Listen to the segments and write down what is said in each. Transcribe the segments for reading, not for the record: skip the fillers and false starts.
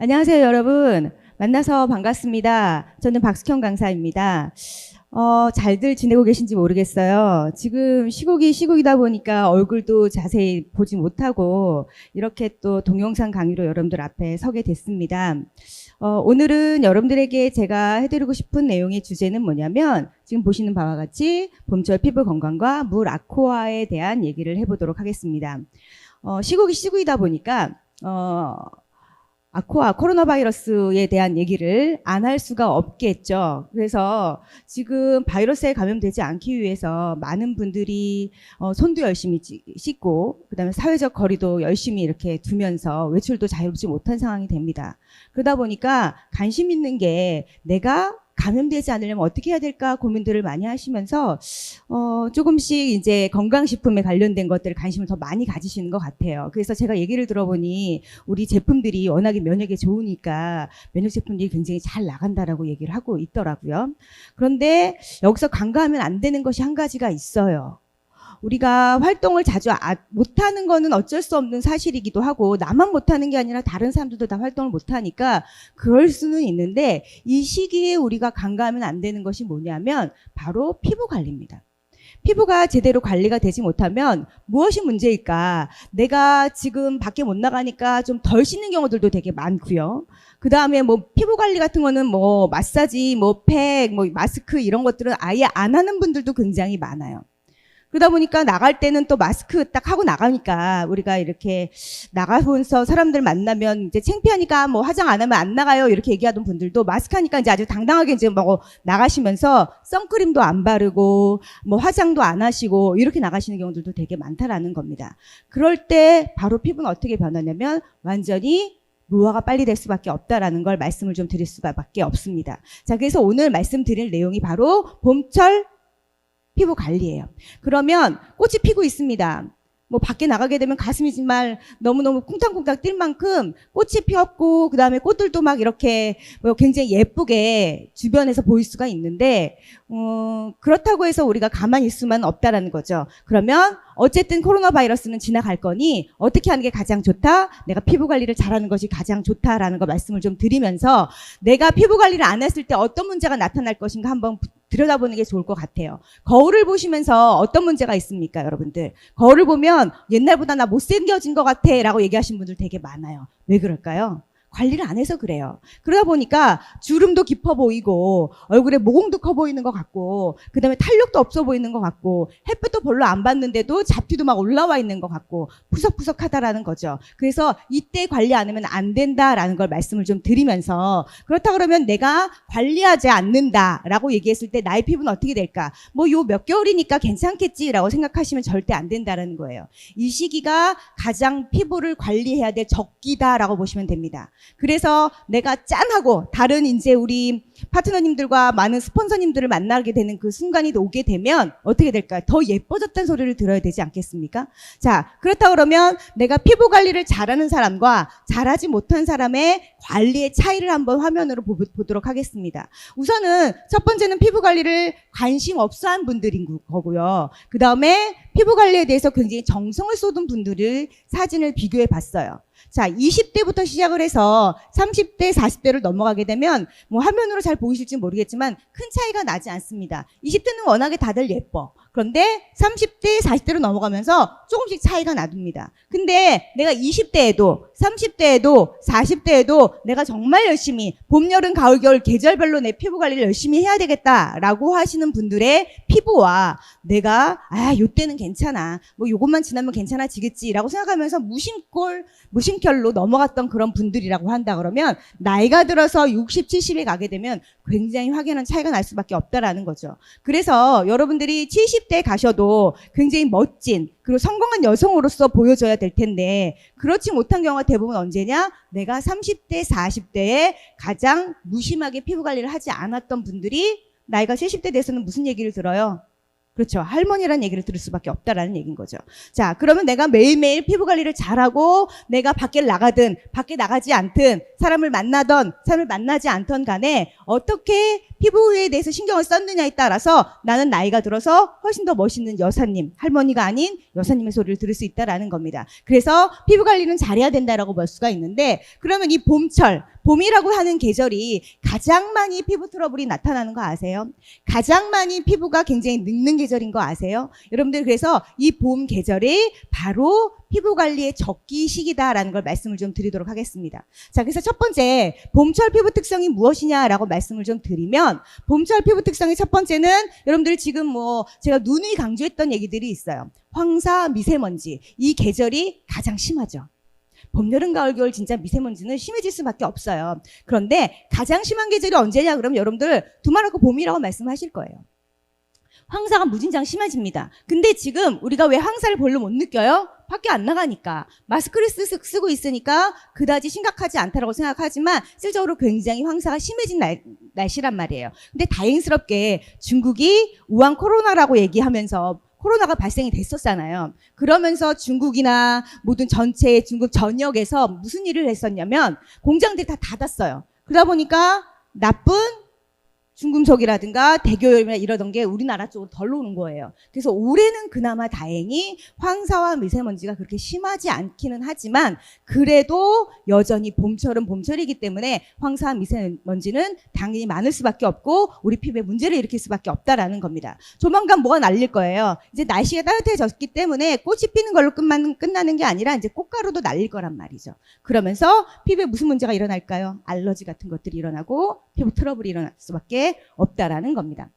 안녕하세요, 여러분. 만나서 반갑습니다. 저는 박숙현 강사입니다. 잘들 지내고 계신지 모르겠어요. 지금 시국이다 보니까 얼굴도 자세히 보지 못하고 이렇게 또 동영상 강의로 여러분들 앞에 서게 됐습니다. 오늘은 여러분들에게 제가 해드리고 싶은 내용의 주제는 뭐냐면 지금 보시는 바와 같이 봄철 피부 건강과 물 아쿠아에 대한 얘기를 해보도록 하겠습니다. 시국이다 보니까 아쿠아 코로나 바이러스에 대한 얘기를 안 할 수가 없겠죠. 그래서 지금 바이러스에 감염되지 않기 위해서 많은 분들이 손도 열심히 씻고 그다음에 사회적 거리도 열심히 이렇게 두면서 외출도 자유롭지 못한 상황이 됩니다. 그러다 보니까 관심 있는 게 내가 감염되지 않으려면 어떻게 해야 될까 고민들을 많이 하시면서 조금씩 이제 건강식품에 관련된 것들을 관심을 더 많이 가지시는 것 같아요. 그래서 제가 얘기를 들어보니 우리 제품들이 워낙에 면역에 좋으니까 면역 제품들이 굉장히 잘 나간다라고 얘기를 하고 있더라고요. 그런데 여기서 간과하면 안 되는 것이 한 가지가 있어요. 우리가 활동을 자주 못하는 거는 어쩔 수 없는 사실이기도 하고 나만 못하는 게 아니라 다른 사람들도 다 활동을 못하니까 그럴 수는 있는데 이 시기에 우리가 간과하면 안 되는 것이 뭐냐면 바로 피부 관리입니다. 피부가 제대로 관리가 되지 못하면 무엇이 문제일까? 내가 지금 밖에 못 나가니까 좀 덜 씻는 경우들도 되게 많고요. 그 다음에 뭐 피부 관리 같은 거는 뭐 마사지, 뭐 팩, 뭐 마스크 이런 것들은 아예 안 하는 분들도 굉장히 많아요. 그러다 보니까 나갈 때는 또 마스크 딱 하고 나가니까 우리가 이렇게 나가면서 사람들 만나면 이제 창피하니까 뭐 화장 안 하면 안 나가요 이렇게 얘기하던 분들도 마스크 하니까 이제 아주 당당하게 이제 뭐 나가시면서 선크림도 안 바르고 뭐 화장도 안 하시고 이렇게 나가시는 경우들도 되게 많다라는 겁니다. 그럴 때 바로 피부는 어떻게 변하냐면 완전히 노화가 빨리 될 수밖에 없다라는 걸 말씀을 좀 드릴 수밖에 없습니다. 자, 그래서 오늘 말씀드릴 내용이 바로 봄철 피부 관리예요. 그러면 꽃이 피고 있습니다. 뭐 밖에 나가게 되면 가슴이 정말 너무너무 쿵탕쿵탕 뛸 만큼 꽃이 피었고 그 다음에 꽃들도 막 이렇게 뭐 굉장히 예쁘게 주변에서 보일 수가 있는데 그렇다고 해서 우리가 가만히 있을 수만 없다라는 거죠. 그러면 어쨌든 코로나 바이러스는 지나갈 거니 어떻게 하는 게 가장 좋다? 내가 피부 관리를 잘하는 것이 가장 좋다라는 거 말씀을 좀 드리면서 내가 피부 관리를 안 했을 때 어떤 문제가 나타날 것인가 한번 들여다보는 게 좋을 것 같아요. 거울을 보시면서 어떤 문제가 있습니까, 여러분들? 거울을 보면 옛날보다 나 못생겨진 것 같아 라고 얘기하시는 분들 되게 많아요. 왜 그럴까요? 관리를 안 해서 그래요. 그러다 보니까 주름도 깊어 보이고 얼굴에 모공도 커 보이는 것 같고 그다음에 탄력도 없어 보이는 것 같고 햇빛도 별로 안 받는데도 잡티도 막 올라와 있는 것 같고 푸석푸석하다라는 거죠. 그래서 이때 관리 안 하면 안 된다라는 걸 말씀을 좀 드리면서 그렇다 그러면 내가 관리하지 않는다라고 얘기했을 때 나의 피부는 어떻게 될까? 뭐 요 몇 개월이니까 괜찮겠지라고 생각하시면 절대 안 된다라는 거예요. 이 시기가 가장 피부를 관리해야 될 적기다라고 보시면 됩니다. 그래서 내가 짠하고 다른 이제 우리 파트너님들과 많은 스폰서님들을 만나게 되는 그 순간이 오게 되면 어떻게 될까요? 더 예뻐졌다는 소리를 들어야 되지 않겠습니까? 자, 그렇다 그러면 내가 피부 관리를 잘하는 사람과 잘하지 못한 사람의 관리의 차이를 한번 화면으로 보도록 하겠습니다. 우선은 첫 번째는 피부 관리를 관심 없어 한 분들인 거고요. 그 다음에 피부 관리에 대해서 굉장히 정성을 쏟은 분들을 사진을 비교해 봤어요. 자, 20대부터 시작을 해서 30대, 40대를 넘어가게 되면 뭐 화면으로 잘 보이실지 모르겠지만 큰 차이가 나지 않습니다. 20대는 워낙에 다들 예뻐. 그런데 30대, 40대로 넘어가면서 조금씩 차이가 나둡니다. 근데 내가 20대에도, 30대에도, 40대에도 내가 정말 열심히 봄, 여름, 가을, 겨울 계절별로 내 피부 관리를 열심히 해야 되겠다라고 하시는 분들의 피부와 내가 요때는 괜찮아. 뭐 요것만 지나면 괜찮아지겠지라고 생각하면서 무심결로 넘어갔던 그런 분들이라고 한다 그러면 나이가 들어서 60, 70에 가게 되면 굉장히 확연한 차이가 날 수밖에 없다라는 거죠. 그래서 여러분들이 70대에 가셔도 굉장히 멋진 그리고 성공한 여성으로서 보여줘야 될 텐데 그렇지 못한 경우가 대부분 언제냐? 내가 30대, 40대에 가장 무심하게 피부 관리를 하지 않았던 분들이 나이가 70대 돼서는 무슨 얘기를 들어요? 그렇죠. 할머니라는 얘기를 들을 수밖에 없다라는 얘기인 거죠. 자, 그러면 내가 매일매일 피부 관리를 잘하고 내가 밖에 나가든 밖에 나가지 않든 사람을 만나던 사람을 만나지 않던 간에 어떻게 피부에 대해서 신경을 썼느냐에 따라서 나는 나이가 들어서 훨씬 더 멋있는 여사님, 할머니가 아닌 여사님의 소리를 들을 수 있다라는 겁니다. 그래서 피부 관리는 잘해야 된다라고 볼 수가 있는데, 그러면 이 봄철, 봄이라고 하는 계절이 가장 많이 피부 트러블이 나타나는 거 아세요? 가장 많이 피부가 굉장히 늙는 계절인 거 아세요? 여러분들, 그래서 이 봄 계절이 바로 피부 관리의 적기 시기다라는 걸 말씀을 좀 드리도록 하겠습니다. 자, 그래서 첫 번째, 봄철 피부 특성이 무엇이냐라고 말씀을 좀 드리면, 봄철 피부 특성의 첫 번째는 여러분들 지금 뭐 제가 누누이 강조했던 얘기들이 있어요. 황사, 미세먼지. 이 계절이 가장 심하죠. 봄, 여름, 가을, 겨울 진짜 미세먼지는 심해질 수밖에 없어요. 그런데 가장 심한 계절이 언제냐 그러면 여러분들 두말하고 봄이라고 말씀하실 거예요. 황사가 무진장 심해집니다. 근데 지금 우리가 왜 황사를 별로 못 느껴요? 밖에 안 나가니까. 마스크를 쓰고 있으니까 그다지 심각하지 않다라고 생각하지만 실제로 굉장히 황사가 심해진 날씨란 말이에요. 근데 다행스럽게 중국이 우한 코로나라고 얘기하면서 코로나가 발생이 됐었잖아요. 그러면서 중국이나 모든 전체 중국 전역에서 무슨 일을 했었냐면 공장들이 다 닫았어요. 그러다 보니까 나쁜 중금속이라든가 대기오염이나 이러던 게 우리나라 쪽으로 덜 오는 거예요. 그래서 올해는 그나마 다행히 황사와 미세먼지가 그렇게 심하지 않기는 하지만 그래도 여전히 봄철은 봄철이기 때문에 황사와 미세먼지는 당연히 많을 수밖에 없고 우리 피부에 문제를 일으킬 수밖에 없다라는 겁니다. 조만간 뭐가 날릴 거예요. 이제 날씨가 따뜻해졌기 때문에 꽃이 피는 걸로 끝나는 게 아니라 이제 꽃가루도 날릴 거란 말이죠. 그러면서 피부에 무슨 문제가 일어날까요? 알러지 같은 것들이 일어나고 피부 트러블이 일어날 수밖에 없다라는 겁니다.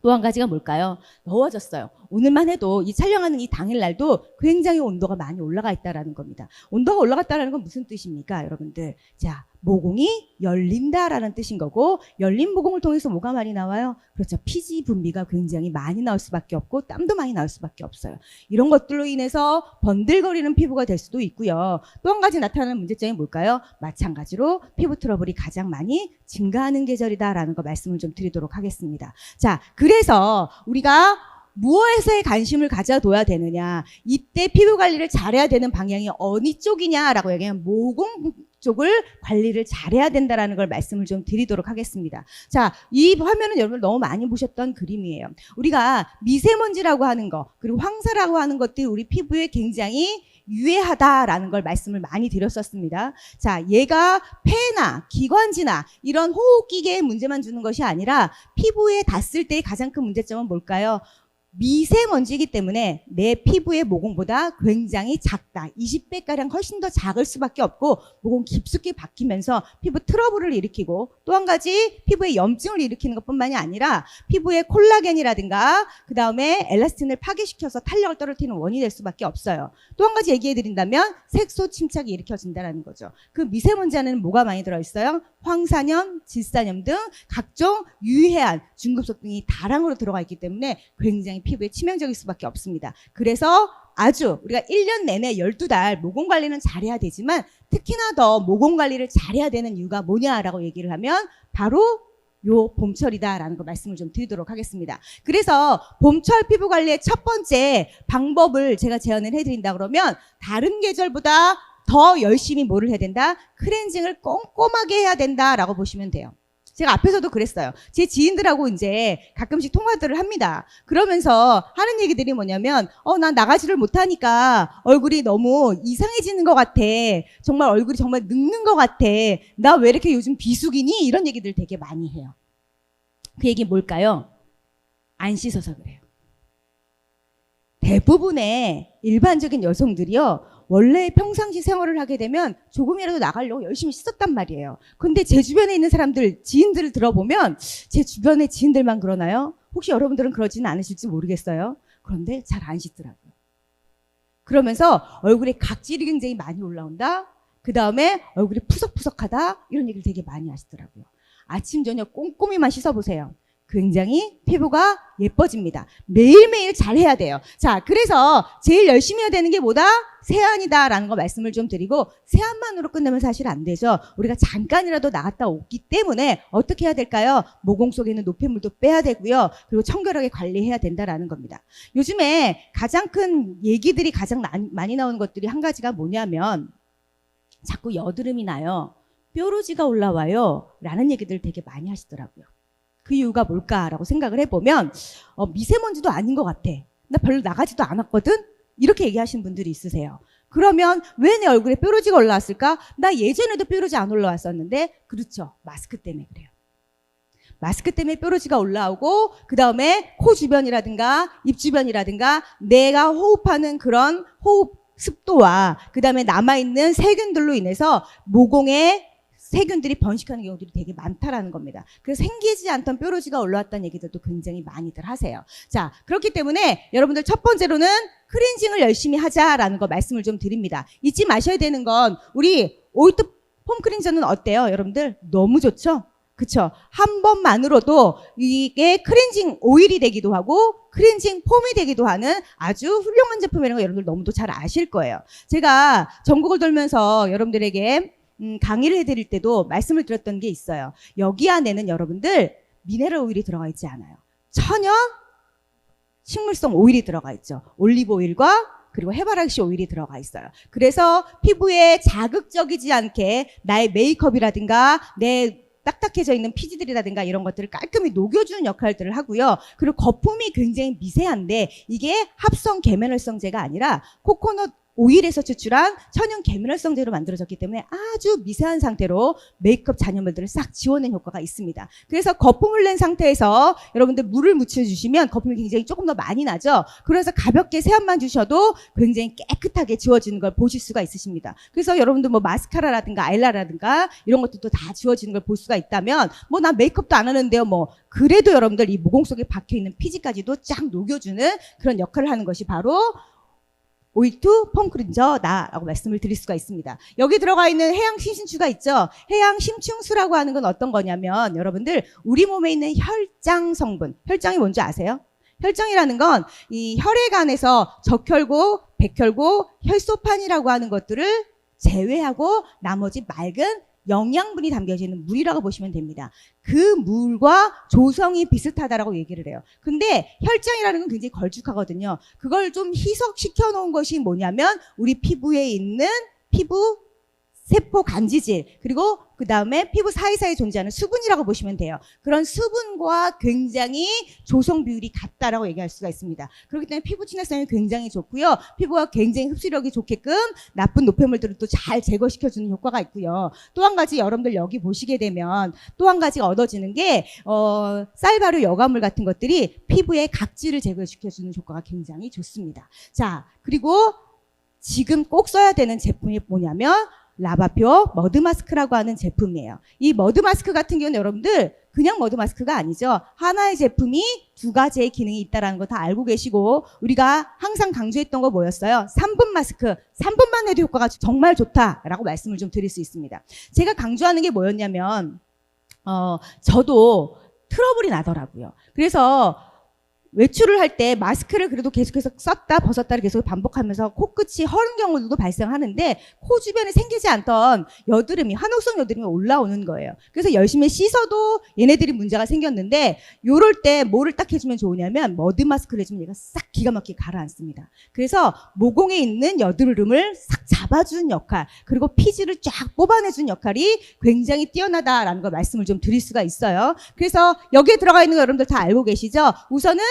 또 한 가지가 뭘까요? 더워졌어요. 오늘만 해도 이 촬영하는 이 당일날도 굉장히 온도가 많이 올라가 있다라는 겁니다. 온도가 올라갔다라는 건 무슨 뜻입니까, 여러분들? 자, 모공이 열린다라는 뜻인 거고, 열린 모공을 통해서 뭐가 많이 나와요? 그렇죠. 피지 분비가 굉장히 많이 나올 수밖에 없고 땀도 많이 나올 수밖에 없어요. 이런 것들로 인해서 번들거리는 피부가 될 수도 있고요. 또 한 가지 나타나는 문제점이 뭘까요? 마찬가지로 피부 트러블이 가장 많이 증가하는 계절이다라는 거 말씀을 좀 드리도록 하겠습니다. 자, 그래서 우리가 무엇에 관심을 가져둬야 되느냐, 이때 피부 관리를 잘해야 되는 방향이 어느 쪽이냐라고 얘기하면 모공 쪽을 관리를 잘해야 된다라는 걸 말씀을 좀 드리도록 하겠습니다. 자, 이 화면은 여러분 너무 많이 보셨던 그림이에요. 우리가 미세먼지라고 하는 거, 그리고 황사라고 하는 것들이 우리 피부에 굉장히 유해하다라는 걸 말씀을 많이 드렸었습니다. 자, 얘가 폐나 기관지나 이런 호흡기계에 문제만 주는 것이 아니라 피부에 닿았을 때의 가장 큰 문제점은 뭘까요? 미세먼지이기 때문에 내 피부의 모공보다 굉장히 작다. 20배가량 훨씬 더 작을 수밖에 없고 모공 깊숙이 박히면서 피부 트러블을 일으키고 또 한 가지 피부에 염증을 일으키는 것뿐만이 아니라 피부의 콜라겐이라든가 그 다음에 엘라스틴을 파괴시켜서 탄력을 떨어뜨리는 원인이 될 수밖에 없어요. 또 한 가지 얘기해드린다면 색소 침착이 일으켜진다는 거죠. 그 미세먼지 안에는 뭐가 많이 들어있어요? 황산염, 질산염 등 각종 유해한 중금속 등이 다량으로 들어가 있기 때문에 굉장히 피부에 치명적일 수밖에 없습니다. 그래서 아주 우리가 1년 내내 12달 모공 관리는 잘해야 되지만 특히나 더 모공 관리를 잘해야 되는 이유가 뭐냐라고 얘기를 하면 바로 요 봄철이다라는 거 말씀을 좀 드리도록 하겠습니다. 그래서 봄철 피부 관리의 첫 번째 방법을 제가 제안을 해드린다 그러면 다른 계절보다 더 열심히 뭐를 해야 된다? 클렌징을 꼼꼼하게 해야 된다라고 보시면 돼요. 제가 앞에서도 그랬어요. 제 지인들하고 이제 가끔씩 통화들을 합니다. 그러면서 하는 얘기들이 뭐냐면, 난 나가지를 못하니까 얼굴이 너무 이상해지는 것 같아. 정말 얼굴이 정말 늙는 것 같아. 나 왜 이렇게 요즘 비수기니? 이런 얘기들 되게 많이 해요. 그 얘기 뭘까요? 안 씻어서 그래요. 대부분의 일반적인 여성들이요. 원래 평상시 생활을 하게 되면 조금이라도 나가려고 열심히 씻었단 말이에요. 근데 제 주변에 있는 사람들, 지인들을 들어보면 제 주변의 지인들만 그러나요? 혹시 여러분들은 그러지는 않으실지 모르겠어요. 그런데 잘 안 씻더라고요. 그러면서 얼굴에 각질이 굉장히 많이 올라온다. 그 다음에 얼굴이 푸석푸석하다. 이런 얘기를 되게 많이 하시더라고요. 아침 저녁 꼼꼼히만 씻어보세요. 굉장히 피부가 예뻐집니다. 매일매일 잘 해야 돼요. 자, 그래서 제일 열심히 해야 되는 게 뭐다? 세안이다라는 거 말씀을 좀 드리고, 세안만으로 끝내면 사실 안 되죠. 우리가 잠깐이라도 나갔다 오기 때문에 어떻게 해야 될까요? 모공 속에 있는 노폐물도 빼야 되고요. 그리고 청결하게 관리해야 된다라는 겁니다. 요즘에 가장 큰 얘기들이 가장 많이 나오는 것들이 한 가지가 뭐냐면, 자꾸 여드름이 나요, 뾰루지가 올라와요 라는 얘기들 되게 많이 하시더라고요. 그 이유가 뭘까라고 생각을 해보면 미세먼지도 아닌 것 같아, 나 별로 나가지도 않았거든, 이렇게 얘기하시는 분들이 있으세요. 그러면 왜 내 얼굴에 뾰루지가 올라왔을까? 나 예전에도 뾰루지 안 올라왔었는데. 그렇죠, 마스크 때문에 그래요. 마스크 때문에 뾰루지가 올라오고, 그 다음에 코 주변이라든가 입 주변이라든가 내가 호흡하는 그런 호흡 습도와 그 다음에 남아있는 세균들로 인해서 모공에 세균들이 번식하는 경우들이 되게 많다라는 겁니다. 그래서 생기지 않던 뾰루지가 올라왔다는 얘기들도 굉장히 많이들 하세요. 자, 그렇기 때문에 여러분들 첫 번째로는 클렌징을 열심히 하자라는 거 말씀을 좀 드립니다. 잊지 마셔야 되는 건, 우리 오이트 폼 클렌저는 어때요? 여러분들 너무 좋죠? 그쵸? 한 번만으로도 이게 클렌징 오일이 되기도 하고 클렌징 폼이 되기도 하는 아주 훌륭한 제품이라는 거 여러분들 너무도 잘 아실 거예요. 제가 전국을 돌면서 여러분들에게 강의를 해드릴 때도 말씀을 드렸던 게 있어요. 여기 안에는 여러분들 미네랄 오일이 들어가 있지 않아요. 천연 식물성 오일이 들어가 있죠. 올리브 오일과 그리고 해바라기 오일이 들어가 있어요. 그래서 피부에 자극적이지 않게 나의 메이크업이라든가 내 딱딱해져 있는 피지들이라든가 이런 것들을 깔끔히 녹여주는 역할들을 하고요. 그리고 거품이 굉장히 미세한데 이게 합성 계면활성제가 아니라 코코넛 오일에서 추출한 천연 계면활성제로 만들어졌기 때문에 아주 미세한 상태로 메이크업 잔여물들을 싹 지워낸 효과가 있습니다. 그래서 거품을 낸 상태에서 여러분들 물을 묻혀주시면 거품이 굉장히 조금 더 많이 나죠. 그래서 가볍게 세안만 주셔도 굉장히 깨끗하게 지워지는 걸 보실 수가 있으십니다. 그래서 여러분들 뭐 마스카라라든가 아이라라든가 이런 것들도 다 지워지는 걸 볼 수가 있다면, 뭐 나 메이크업도 안 하는데요, 뭐 그래도 여러분들 이 모공 속에 박혀있는 피지까지도 쫙 녹여주는 그런 역할을 하는 것이 바로 오일2 폼 클렌저다라고 말씀을 드릴 수가 있습니다. 여기 들어가 있는 해양 심층수가 있죠. 해양 심층수라고 하는 건 어떤 거냐면, 여러분들 우리 몸에 있는 혈장 성분, 혈장이 뭔지 아세요? 혈장이라는 건 이 혈액안에서 적혈구, 백혈구, 혈소판이라고 하는 것들을 제외하고 나머지 맑은 영양분이 담겨져 있는 물이라고 보시면 됩니다. 그 물과 조성이 비슷하다라고 얘기를 해요. 근데 혈장이라는 건 굉장히 걸쭉하거든요. 그걸 좀 희석시켜 놓은 것이 뭐냐면 우리 피부에 있는 피부 세포 간지질, 그리고 그 다음에 피부 사이사이에 존재하는 수분이라고 보시면 돼요. 그런 수분과 굉장히 조성 비율이 같다라고 얘기할 수가 있습니다. 그렇기 때문에 피부 친화성이 굉장히 좋고요. 피부가 굉장히 흡수력이 좋게끔 나쁜 노폐물들을 또 잘 제거시켜주는 효과가 있고요. 또 한 가지 여러분들 여기 보시게 되면 또 한 가지 얻어지는 게 쌀바르 여과물 같은 것들이 피부의 각질을 제거시켜주는 효과가 굉장히 좋습니다. 자, 그리고 지금 꼭 써야 되는 제품이 뭐냐면 라바표 머드마스크라고 하는 제품이에요. 이 머드마스크 같은 경우는 여러분들 그냥 머드마스크가 아니죠. 하나의 제품이 두 가지의 기능이 있다는 거 다 알고 계시고, 우리가 항상 강조했던 거 뭐였어요? 3분 마스크. 3분만 해도 효과가 정말 좋다라고 말씀을 좀 드릴 수 있습니다. 제가 강조하는 게 뭐였냐면 저도 트러블이 나더라고요. 그래서 외출을 할 때 마스크를 그래도 계속해서 썼다 벗었다를 계속 반복하면서 코끝이 허는 경우도 발생하는데 코 주변에 생기지 않던 여드름이, 한옥성 여드름이 올라오는 거예요. 그래서 열심히 씻어도 얘네들이 문제가 생겼는데, 요럴 때 뭐를 딱 해주면 좋으냐면 머드 마스크를 해주면 얘가 싹 기가 막히게 가라앉습니다. 그래서 모공에 있는 여드름을 싹 잡아주는 역할, 그리고 피지를 쫙 뽑아내주는 역할이 굉장히 뛰어나다라는 걸 말씀을 좀 드릴 수가 있어요. 그래서 여기에 들어가 있는 거 여러분들 다 알고 계시죠? 우선은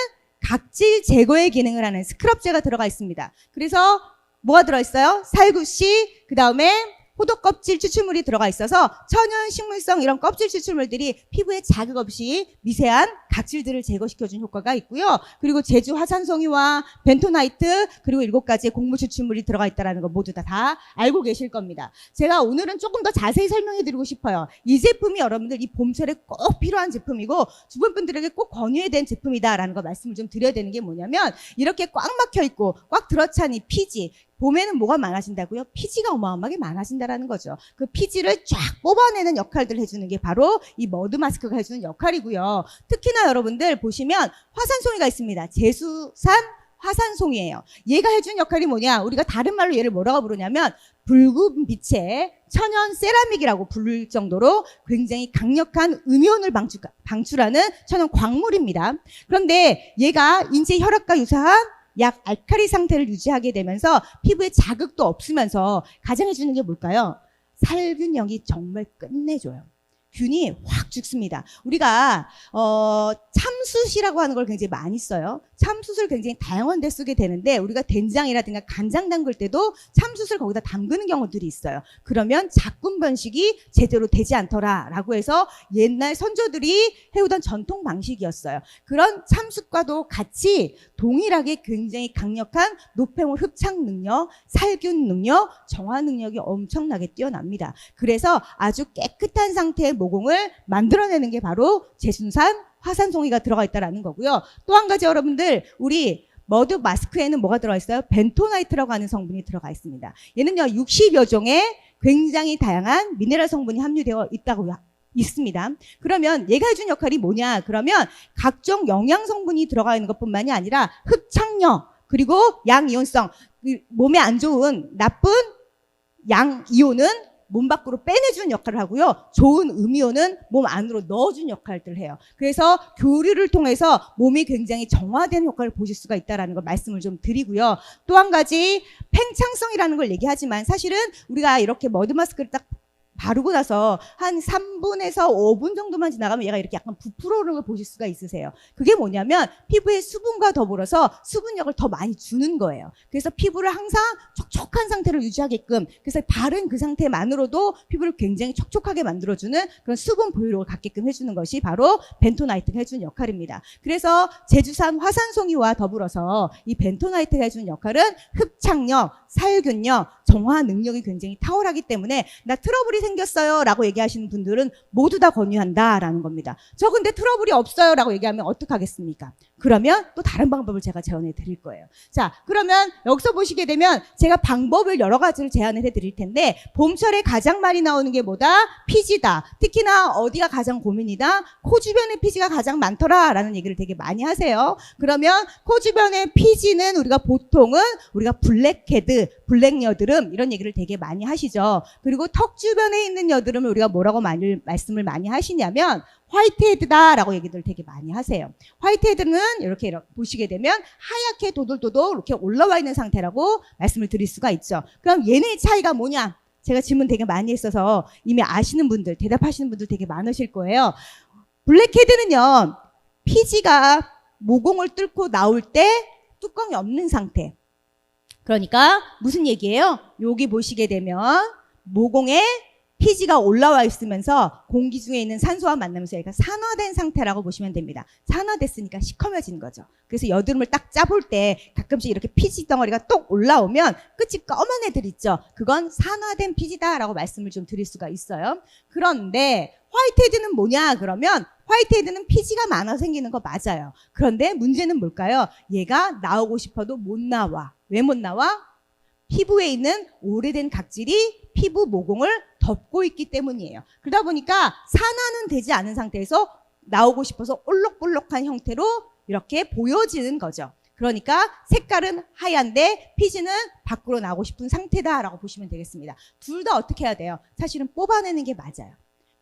각질 제거의 기능을 하는 스크럽제가 들어가 있습니다. 그래서 뭐가 들어있어요? 살구씨, 그 다음에 호독 껍질 추출물이 들어가 있어서 천연 식물성 이런 껍질 추출물들이 피부에 자극 없이 미세한 각질들을 제거시켜주는 효과가 있고요. 그리고 제주 화산송이와 벤토나이트, 그리고 7가지의 곡물 추출물이 들어가 있다는 거 모두 다 알고 계실 겁니다. 제가 오늘은 조금 더 자세히 설명해 드리고 싶어요. 이 제품이 여러분들 이 봄철에 꼭 필요한 제품이고 주변 분들에게 꼭 권유해야 되는 제품이다라는 거 말씀을 좀 드려야 되는 게 뭐냐면, 이렇게 꽉 막혀 있고 꽉 들어찬 이 피지, 봄에는 뭐가 많아진다고요? 피지가 어마어마하게 많아진다라는 거죠. 그 피지를 쫙 뽑아내는 역할들을 해주는 게 바로 이 머드 마스크가 해주는 역할이고요. 특히나 여러분들 보시면 화산송이가 있습니다. 제수산 화산송이에요. 얘가 해준 역할이 뭐냐? 우리가 다른 말로 얘를 뭐라고 부르냐면 붉은 빛의 천연 세라믹이라고 부를 정도로 굉장히 강력한 음이온을 방출하는 천연 광물입니다. 그런데 얘가 인체 혈액과 유사한 약 알칼리 상태를 유지하게 되면서 피부에 자극도 없으면서 가장 해주는 게 뭘까요? 살균력이 정말 끝내줘요. 균이 확 죽습니다. 우리가 참숯이라고 하는 걸 굉장히 많이 써요. 참숯을 굉장히 다양한 데 쓰게 되는데 우리가 된장이라든가 간장 담글 때도 참숯을 거기다 담그는 경우들이 있어요. 그러면 작품 번식이 제대로 되지 않더라라고 해서 옛날 선조들이 해오던 전통 방식이었어요. 그런 참숯과도 같이 동일하게 굉장히 강력한 노폐물 흡착 능력, 살균 능력, 정화 능력이 엄청나게 뛰어납니다. 그래서 아주 깨끗한 상태의 모공을 만들어내는 게 바로 제순산 화산송이가 들어가 있다는 거고요. 또 한 가지 여러분들, 우리 머드 마스크에는 뭐가 들어가 있어요? 벤토나이트라고 하는 성분이 들어가 있습니다. 얘는요 60여 종의 굉장히 다양한 미네랄 성분이 함유되어 있습니다. 그러면 얘가 해준 역할이 뭐냐? 그러면 각종 영양 성분이 들어가 있는 것뿐만이 아니라 흡착력, 그리고 양이온성, 몸에 안 좋은 나쁜 양이온은 몸 밖으로 빼내주는 역할을 하고요. 좋은 음이온은 몸 안으로 넣어주는 역할들을 해요. 그래서 교류를 통해서 몸이 굉장히 정화된 효과를 보실 수가 있다는 걸 말씀을 좀 드리고요. 또 한 가지 팽창성이라는 걸 얘기하지만 사실은 우리가 이렇게 머드 마스크를 딱 바르고 나서 한 3분에서 5분 정도만 지나가면 얘가 이렇게 약간 부풀어 오르는 걸 보실 수가 있으세요. 그게 뭐냐면 피부에 수분과 더불어서 수분력을 더 많이 주는 거예요. 그래서 피부를 항상 촉촉한 상태를 유지하게끔, 그래서 바른 그 상태만으로도 피부를 굉장히 촉촉하게 만들어주는 그런 수분 보유력을 갖게끔 해주는 것이 바로 벤토나이트가 해주는 역할입니다. 그래서 제주산 화산송이와 더불어서 이 벤토나이트가 해주는 역할은 흡착력, 살균력, 정화 능력이 굉장히 탁월하기 때문에 나 트러블이 생겼어요 라고 얘기하시는 분들은 모두 다 권유한다라는 겁니다. 저 근데 트러블이 없어요 라고 얘기하면 어떡하겠습니까? 그러면 또 다른 방법을 제가 제안해 드릴 거예요. 자, 그러면 여기서 보시게 되면 제가 방법을 여러 가지를 제안을 해 드릴 텐데, 봄철에 가장 많이 나오는 게 뭐다? 피지다. 특히나 어디가 가장 고민이다? 코 주변에 피지가 가장 많더라 라는 얘기를 되게 많이 하세요. 그러면 코 주변의 피지는 우리가 보통은 우리가 블랙헤드, 블랙 여드름 이런 얘기를 되게 많이 하시죠. 그리고 턱 주변에 있는 여드름을 우리가 뭐라고 말씀을 많이 하시냐면 화이트헤드다라고 얘기들 되게 많이 하세요. 화이트헤드는 이렇게 보시게 되면 하얗게 도돌도돌 이렇게 올라와 있는 상태라고 말씀을 드릴 수가 있죠. 그럼 얘네의 차이가 뭐냐? 제가 질문 되게 많이 했어서 이미 아시는 분들, 대답하시는 분들 되게 많으실 거예요. 블랙헤드는요, 피지가 모공을 뚫고 나올 때 뚜껑이 없는 상태. 그러니까 무슨 얘기예요? 여기 보시게 되면 모공에 피지가 올라와 있으면서 공기 중에 있는 산소와 만나면서 얘가 산화된 상태라고 보시면 됩니다. 산화됐으니까 시커매진 거죠. 그래서 여드름을 딱 짜볼 때 가끔씩 이렇게 피지 덩어리가 똑 올라오면 끝이 검은 애들 있죠. 그건 산화된 피지다라고 말씀을 좀 드릴 수가 있어요. 그런데 화이트헤드는 뭐냐? 그러면 화이트헤드는 피지가 많아서 생기는 거 맞아요. 그런데 문제는 뭘까요? 얘가 나오고 싶어도 못 나와. 왜 못 나와? 피부에 있는 오래된 각질이 피부 모공을 덮고 있기 때문이에요. 그러다 보니까 산화는 되지 않은 상태에서 나오고 싶어서 올록볼록한 형태로 이렇게 보여지는 거죠. 그러니까 색깔은 하얀데 피지는 밖으로 나오고 싶은 상태다라고 보시면 되겠습니다. 둘 다 어떻게 해야 돼요? 사실은 뽑아내는 게 맞아요.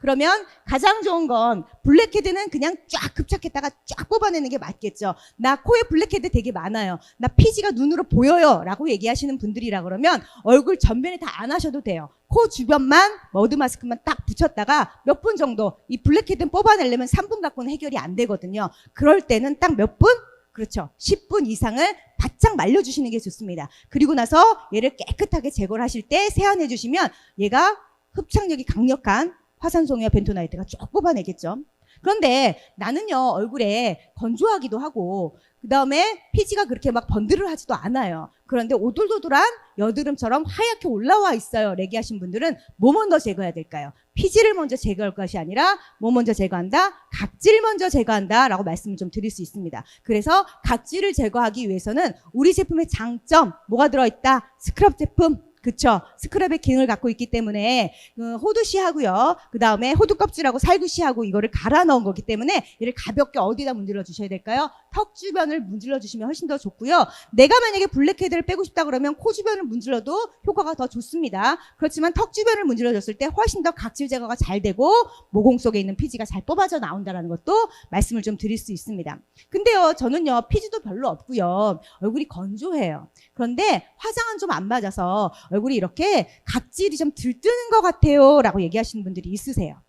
그러면 가장 좋은 건 블랙헤드는 그냥 쫙 흡착했다가 쫙 뽑아내는 게 맞겠죠. 나 코에 블랙헤드 되게 많아요. 나 피지가 눈으로 보여요 라고 얘기하시는 분들이라 그러면 얼굴 전면에 다 안 하셔도 돼요. 코 주변만 머드 마스크만 딱 붙였다가 몇 분 정도, 이 블랙헤드는 뽑아내려면 3분 갖고는 해결이 안 되거든요. 그럴 때는 딱 몇 분? 그렇죠. 10분 이상을 바짝 말려주시는 게 좋습니다. 그리고 나서 얘를 깨끗하게 제거를 하실 때 세안해 주시면 얘가 흡착력이 강력한 화산송이와 벤토나이트가 쭉 뽑아내겠죠. 그런데 나는요, 얼굴에 건조하기도 하고, 그 다음에 피지가 그렇게 막 번들을 하지도 않아요. 그런데 오돌도돌한 여드름처럼 하얗게 올라와 있어요. 레기하신 분들은 뭐 먼저 제거해야 될까요? 피지를 먼저 제거할 것이 아니라 뭐 먼저 제거한다? 각질을 먼저 제거한다 라고 말씀을 좀 드릴 수 있습니다. 그래서 각질을 제거하기 위해서는 우리 제품의 장점 뭐가 들어있다? 스크럽 제품, 그쵸? 스크럽의 기능을 갖고 있기 때문에 호두씨하고요. 그 다음에 호두 껍질하고 살구씨하고 이거를 갈아 넣은 거기 때문에 얘를 가볍게 어디다 문질러 주셔야 될까요? 턱 주변을 문질러 주시면 훨씬 더 좋고요. 내가 만약에 블랙헤드를 빼고 싶다 그러면 코 주변을 문질러도 효과가 더 좋습니다. 그렇지만 턱 주변을 문질러 줬을 때 훨씬 더 각질 제거가 잘 되고 모공 속에 있는 피지가 잘 뽑아져 나온다는 것도 말씀을 좀 드릴 수 있습니다. 근데요, 저는요, 피지도 별로 없고요. 얼굴이 건조해요. 그런데 화장은 좀 안 맞아서 얼굴이 이렇게 각질이 좀 들뜨는 것 같아요 라고 얘기하시는 분들이 있으세요.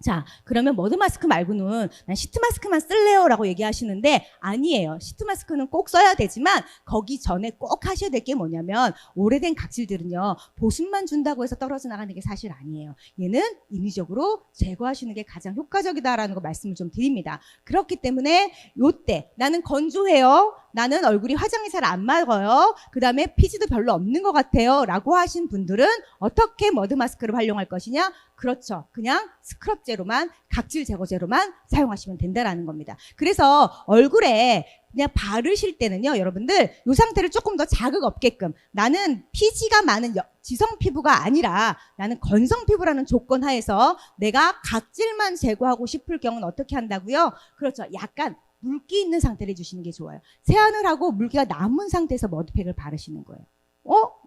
자, 그러면 머드 마스크 말고는 난 시트 마스크만 쓸래요 라고 얘기하시는데 아니에요. 시트 마스크는 꼭 써야 되지만 거기 전에 꼭 하셔야 될 게 뭐냐면 오래된 각질들은요, 보습만 준다고 해서 떨어져 나가는 게 사실 아니에요. 얘는 인위적으로 제거하시는 게 가장 효과적이다라는 거 말씀을 좀 드립니다. 그렇기 때문에 요때 나는 건조해요, 나는 얼굴이 화장이 잘 안 맞아요, 그 다음에 피지도 별로 없는 것 같아요 라고 하신 분들은 어떻게 머드 마스크를 활용할 것이냐? 그렇죠. 그냥 스크럽제로만, 각질 제거제로만 사용하시면 된다라는 겁니다. 그래서 얼굴에 그냥 바르실 때는요, 여러분들 이 상태를 조금 더 자극 없게끔, 나는 피지가 많은 지성 피부가 아니라 나는 건성 피부라는 조건 하에서 내가 각질만 제거하고 싶을 경우는 어떻게 한다고요? 그렇죠. 약간 물기 있는 상태를 해주시는 게 좋아요. 세안을 하고 물기가 남은 상태에서 머드팩을 바르시는 거예요.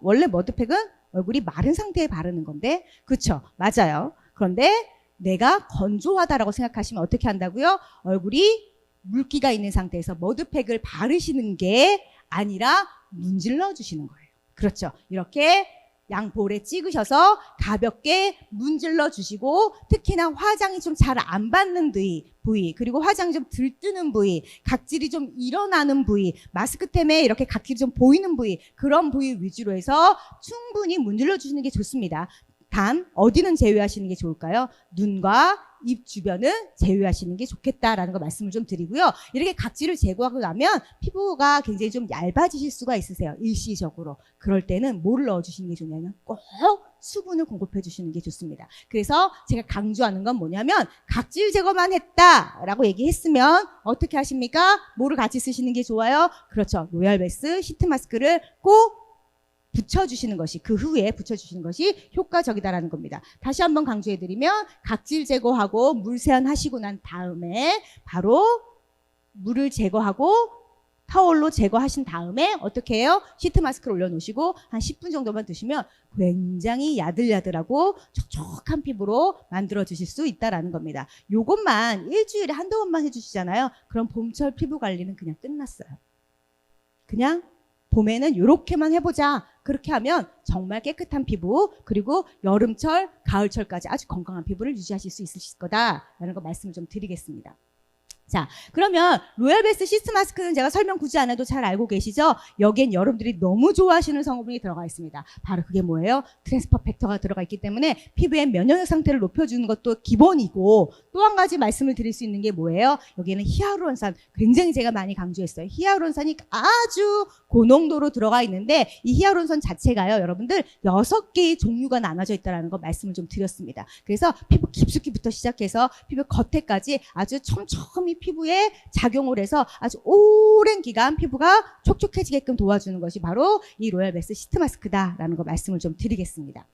원래 머드팩은 얼굴이 마른 상태에 바르는 건데, 그쵸? 맞아요. 그런데 내가 건조하다라고 생각하시면 어떻게 한다고요? 얼굴이 물기가 있는 상태에서 머드팩을 바르시는 게 아니라 문질러 주시는 거예요. 그렇죠? 이렇게 양볼에 찍으셔서 가볍게 문질러 주시고, 특히나 화장이 좀 잘 안 받는 부위, 그리고 화장이 좀 들뜨는 부위, 각질이 좀 일어나는 부위, 마스크템에 이렇게 각질이 좀 보이는 부위, 그런 부위 위주로 해서 충분히 문질러 주시는 게 좋습니다. 단 어디는 제외하시는 게 좋을까요? 눈과 입 주변은 제외하시는 게 좋겠다라는 거 말씀을 좀 드리고요. 이렇게 각질을 제거하고 나면 피부가 굉장히 좀 얇아지실 수가 있으세요, 일시적으로. 그럴 때는 뭐를 넣어주시는 게 좋냐면 꼭 수분을 공급해 주시는 게 좋습니다. 그래서 제가 강조하는 건 뭐냐면 각질 제거만 했다라고 얘기했으면 어떻게 하십니까? 뭐를 같이 쓰시는 게 좋아요? 그렇죠. 로얄베스 시트 마스크를 꼭 붙여주시는 것이, 그 후에 붙여주시는 것이 효과적이다라는 겁니다. 다시 한번 강조해드리면 각질 제거하고 물 세안하시고 난 다음에 바로 물을 제거하고 타월로 제거하신 다음에 어떻게 해요? 시트 마스크를 올려놓으시고 한 10분 정도만 두시면 굉장히 야들야들하고 촉촉한 피부로 만들어주실 수 있다라는 겁니다. 요것만 일주일에 한두 번만 해주시잖아요. 그럼 봄철 피부 관리는 그냥 끝났어요. 그냥 봄에는 이렇게만 해보자. 그렇게 하면 정말 깨끗한 피부, 그리고 여름철, 가을철까지 아주 건강한 피부를 유지하실 수 있으실 거다라는 거 말씀을 좀 드리겠습니다. 자, 그러면 로얄베스 시트 마스크는 제가 설명 굳이 안 해도 잘 알고 계시죠? 여기엔 여러분들이 너무 좋아하시는 성분이 들어가 있습니다. 바로 그게 뭐예요? 트랜스퍼 팩터가 들어가 있기 때문에 피부의 면역력 상태를 높여주는 것도 기본이고, 또 한 가지 말씀을 드릴 수 있는 게 뭐예요? 여기에는 히알루론산, 굉장히 제가 많이 강조했어요. 히알루론산이 아주 고농도로 들어가 있는데 이 히알루론산 자체가요, 여러분들 6개의 종류가 나눠져 있다는 거 말씀을 좀 드렸습니다. 그래서 피부 깊숙이부터 시작해서 피부 겉에까지 아주 촘촘히 피부에 작용을 해서 아주 오랜 기간 피부가 촉촉해지게끔 도와주는 것이 바로 이 로얄베스 시트 마스크다라는 거 말씀을 좀 드리겠습니다.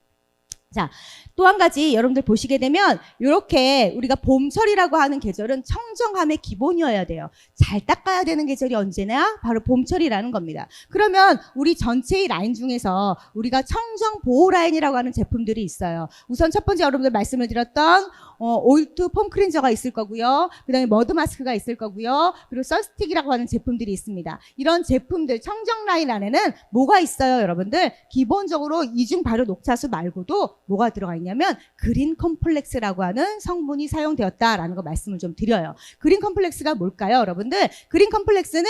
자, 또 한 가지 여러분들 보시게 되면 이렇게 우리가 봄철이라고 하는 계절은 청정함의 기본이어야 돼요. 잘 닦아야 되는 계절이 언제나 바로 봄철이라는 겁니다. 그러면 우리 전체의 라인 중에서 우리가 청정 보호 라인이라고 하는 제품들이 있어요. 우선 첫 번째 여러분들 말씀을 드렸던 오일2 폼 클렌저가 있을 거고요. 그 다음에 머드 마스크가 있을 거고요. 그리고 선스틱이라고 하는 제품들이 있습니다. 이런 제품들 청정 라인 안에는 뭐가 있어요, 여러분들? 기본적으로 이중 발효 녹차수 말고도 뭐가 들어가 있냐면 그린 컴플렉스라고 하는 성분이 사용되었다라는 거 말씀을 좀 드려요. 그린 컴플렉스가 뭘까요, 여러분들? 그린 컴플렉스는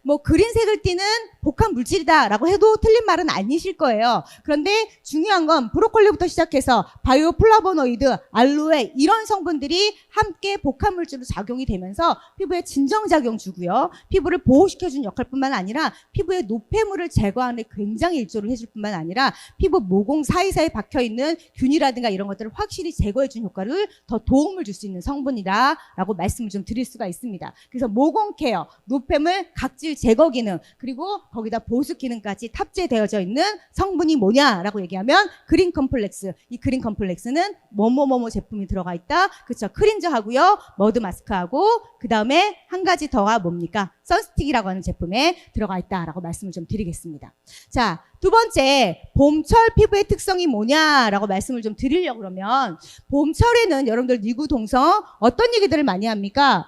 뭐 그린색을 띠는 복합 물질이다라고 해도 틀린 말은 아니실 거예요. 그런데 중요한 건 브로콜리부터 시작해서 바이오 플라보노이드, 알로에 이런 성분들이 함께 복합 물질로 작용이 되면서 피부에 진정작용 주고요. 피부를 보호시켜주는 역할뿐만 아니라 피부의 노폐물을 제거하는 데 굉장히 일조를 해줄 뿐만 아니라 피부 모공 사이사이에 박혀있는 균이라든가 이런 것들을 확실히 제거해주는 효과를 더 도움을 줄 수 있는 성분이다라고 말씀을 좀 드릴 수가 있습니다. 그래서 모공 케어, 노폐물 각질 제거 기능, 그리고 거기다 보습 기능까지 탑재되어져 있는 성분이 뭐냐라고 얘기하면 그린 컴플렉스. 이 그린 컴플렉스는 뭐뭐뭐뭐 제품이 들어가 있다. 그렇죠. 클린저하고요. 머드 마스크하고 그 다음에 한 가지 더가 뭡니까? 선스틱이라고 하는 제품에 들어가 있다라고 말씀을 좀 드리겠습니다. 자, 두 번째, 봄철 피부의 특성이 뭐냐라고 말씀을 좀 드리려고 그러면 봄철에는 여러분들 니구동성 어떤 얘기들을 많이 합니까?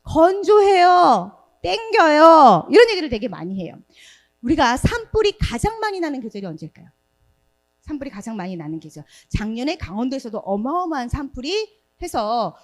건조해요. 땡겨요. 이런 얘기를 되게 많이 해요. 우리가 산불이 가장 많이 나는 계절이 언제일까요? 산불이 가장 많이 나는 계절. 작년에 강원도에서도 어마어마한 산불이 해서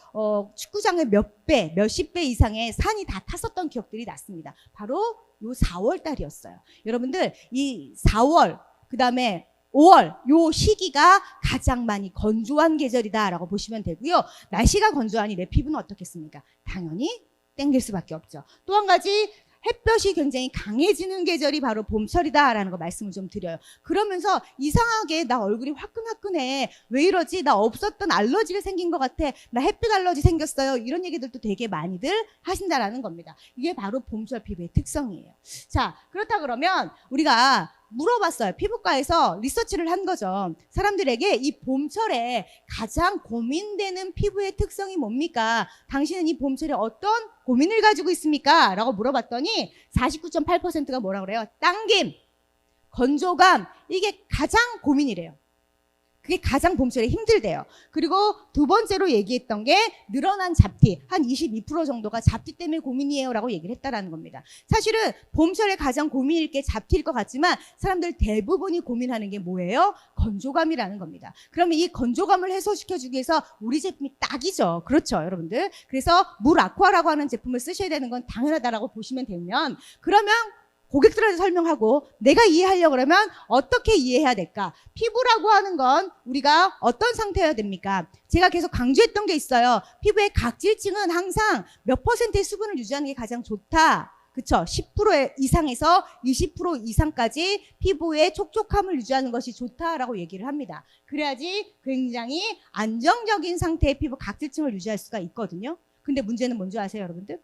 축구장의 몇 배, 몇십 배 이상의 산이 다 탔었던 기억들이 났습니다. 바로 요 4월 달이었어요. 여러분들 이 4월 그 다음에 5월 요 시기가 가장 많이 건조한 계절이다라고 보시면 되고요. 날씨가 건조하니 내 피부는 어떻겠습니까? 당연히 땡길 수밖에 없죠. 또 한 가지 햇볕이 굉장히 강해지는 계절이 바로 봄철이다라는 거 말씀을 좀 드려요. 그러면서 이상하게 나 얼굴이 화끈화끈해. 왜 이러지? 나 없었던 알러지가 생긴 것 같아. 나 햇빛 알러지 생겼어요. 이런 얘기들도 되게 많이들 하신다라는 겁니다. 이게 바로 봄철 피부의 특성이에요. 자, 그렇다 그러면 우리가 물어봤어요. 피부과에서 리서치를 한 거죠. 사람들에게 이 봄철에 가장 고민되는 피부의 특성이 뭡니까? 당신은 이 봄철에 어떤 고민을 가지고 있습니까? 라고 물어봤더니 49.8%가 뭐라 그래요? 당김, 건조감, 이게 가장 고민이래요. 그게 가장 봄철에 힘들대요. 그리고 두 번째로 얘기했던 게 늘어난 잡티. 한 22% 정도가 잡티 때문에 고민이에요 라고 얘기를 했다라는 겁니다. 사실은 봄철에 가장 고민일 게 잡티일 것 같지만 사람들 대부분이 고민하는 게 뭐예요? 건조감이라는 겁니다. 그러면 이 건조감을 해소시켜주기 위해서 우리 제품이 딱이죠. 그렇죠, 여러분들. 그래서 물 아쿠아라고 하는 제품을 쓰셔야 되는 건 당연하다라고 보시면 되면 그러면 고객들한테 설명하고 내가 이해하려고 그러면 어떻게 이해해야 될까? 피부라고 하는 건 우리가 어떤 상태여야 됩니까? 제가 계속 강조했던 게 있어요. 피부의 각질층은 항상 몇 %의 수분을 유지하는 게 가장 좋다. 그쵸? 10% 이상에서 20% 이상까지 피부의 촉촉함을 유지하는 것이 좋다라고 얘기를 합니다. 그래야지 굉장히 안정적인 상태의 피부 각질층을 유지할 수가 있거든요. 근데 문제는 뭔지 아세요, 여러분들?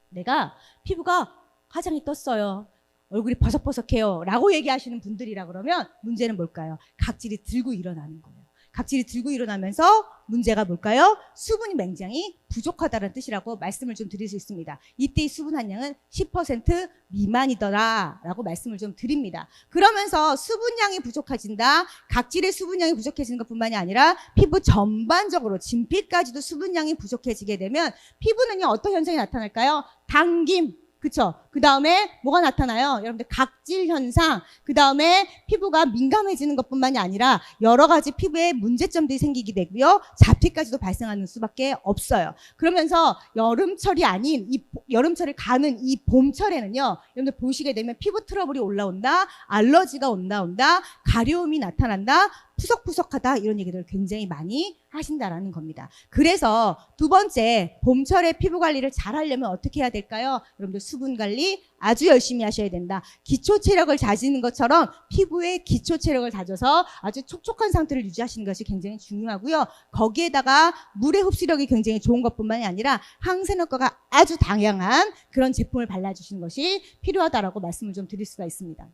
내가 피부가 화장이 떴어요. 얼굴이 버석버석해요. 라고 얘기하시는 분들이라 그러면 문제는 뭘까요? 각질이 들고 일어나는 거예요. 각질이 들고 일어나면서 문제가 뭘까요? 수분이 굉장히 부족하다는 뜻이라고 말씀을 좀 드릴 수 있습니다. 이때의 수분 함량은 10% 미만이더라 라고 말씀을 좀 드립니다. 그러면서 수분량이 부족해진다. 각질의 수분량이 부족해지는 것뿐만이 아니라 피부 전반적으로 진피까지도 수분량이 부족해지게 되면 피부는요 어떤 현상이 나타날까요? 당김. 그쵸? 그 다음에 뭐가 나타나요? 여러분들 각질 현상, 그 다음에 피부가 민감해지는 것뿐만이 아니라 여러 가지 피부에 문제점들이 생기게 되고요. 잡티까지도 발생하는 수밖에 없어요. 그러면서 여름철이 아닌 이 여름철을 가는 이 봄철에는요. 여러분들 보시게 되면 피부 트러블이 올라온다, 알러지가 온다, 가려움이 나타난다, 푸석푸석하다 이런 얘기를 굉장히 많이 하신다라는 겁니다. 그래서 두 번째 봄철에 피부 관리를 잘 하려면 어떻게 해야 될까요? 여러분들 수분 관리 아주 열심히 하셔야 된다. 기초 체력을 다지는 것처럼 피부의 기초 체력을 다져서 아주 촉촉한 상태를 유지하시는 것이 굉장히 중요하고요. 거기에다가 물의 흡수력이 굉장히 좋은 것뿐만이 아니라 항생 효과가 아주 다양한 그런 제품을 발라주시는 것이 필요하다라고 말씀을 좀 드릴 수가 있습니다.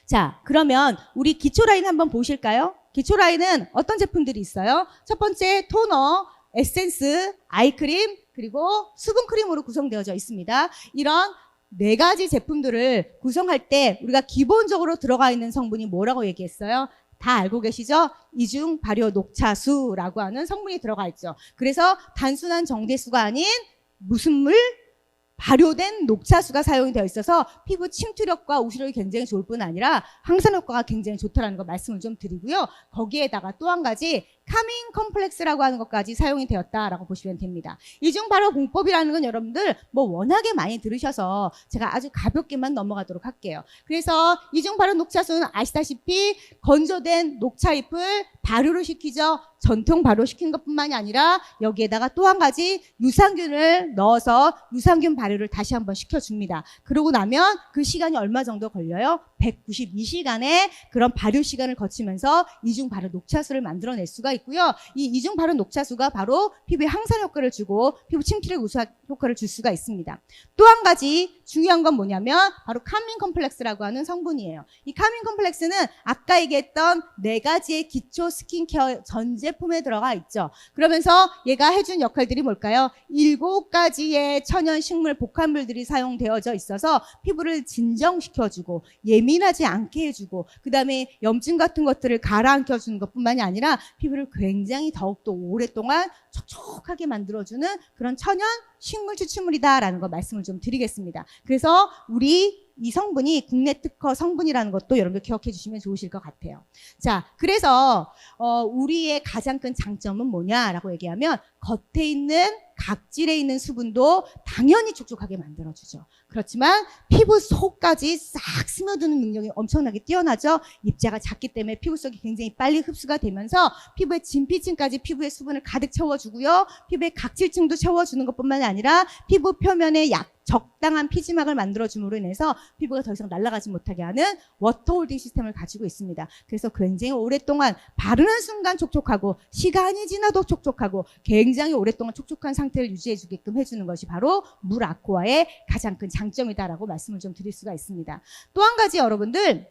자, 그러면 우리 기초 라인 한번 보실까요? 기초 라인은 어떤 제품들이 있어요? 첫 번째 토너, 에센스, 아이크림, 그리고 수분크림으로 구성되어져 있습니다. 이런 네 가지 제품들을 구성할 때 우리가 기본적으로 들어가 있는 성분이 뭐라고 얘기했어요? 다 알고 계시죠? 이중 발효 녹차수라고 하는 성분이 들어가 있죠. 그래서 단순한 정제수가 아닌 무슨 물? 발효된 녹차수가 사용이 되어 있어서 피부 침투력과 우시력이 굉장히 좋을 뿐 아니라 항산 효과가 굉장히 좋다라는 거 말씀을 좀 드리고요. 거기에다가 또 한 가지 카밍 컴플렉스라고 하는 것까지 사용이 되었다라고 보시면 됩니다. 이중 발효 공법이라는 건 여러분들 뭐 워낙에 많이 들으셔서 제가 아주 가볍게만 넘어가도록 할게요. 그래서 이중 발효 녹차수는 아시다시피 건조된 녹차잎을 발효를 시키죠. 전통 발효시킨 것뿐만이 아니라 여기에다가 또 한 가지 유산균을 넣어서 유산균 발효를 다시 한번 시켜줍니다. 그러고 나면 그 시간이 얼마 정도 걸려요? 192시간의 그런 발효 시간을 거치면서 이중 발효 녹차수를 만들어낼 수가 있고요. 이 이중 발효 녹차수가 바로 피부에 항산 효과를 주고 피부 침투력 우수 효과를 줄 수가 있습니다. 또 한 가지 중요한 건 뭐냐면 바로 카밍 컴플렉스라고 하는 성분이에요. 이 카밍 컴플렉스는 아까 얘기했던 4가지의 기초 스킨케어 전 제품에 들어가 있죠. 그러면서 얘가 해준 역할들이 뭘까요? 7가지의 천연 식물 복합물들이 사용되어져 있어서 피부를 진정시켜주고 예민하지 않게 해주고 그 다음에 염증 같은 것들을 가라앉혀주는 것뿐만이 아니라 피부를 굉장히 더욱더 오랫동안 촉촉하게 만들어주는 그런 천연 식물 추출물이다라는 거 말씀을 좀 드리겠습니다. 그래서 우리 이 성분이 국내 특허 성분이라는 것도 여러분들 기억해 주시면 좋으실 것 같아요. 자, 그래서 우리의 가장 큰 장점은 뭐냐라고 얘기하면 겉에 있는 각질에 있는 수분도 당연히 촉촉하게 만들어주죠. 그렇지만 피부 속까지 싹 스며드는 능력이 엄청나게 뛰어나죠. 입자가 작기 때문에 피부 속이 굉장히 빨리 흡수가 되면서 피부의 진피층까지 피부의 수분을 가득 채워주고요. 피부의 각질층도 채워주는 것뿐만 아니라 피부 표면에 적당한 피지막을 만들어줌으로 인해서 피부가 더 이상 날아가지 못하게 하는 워터 홀딩 시스템을 가지고 있습니다. 그래서 굉장히 오랫동안 바르는 순간 촉촉하고 시간이 지나도 촉촉하고 굉장히 오랫동안 촉촉한 상태를 유지해 주게끔 해주는 것이 바로 물 아쿠아의 가장 큰 장점이다라고 말씀을 좀 드릴 수가 있습니다. 또 한 가지 여러분들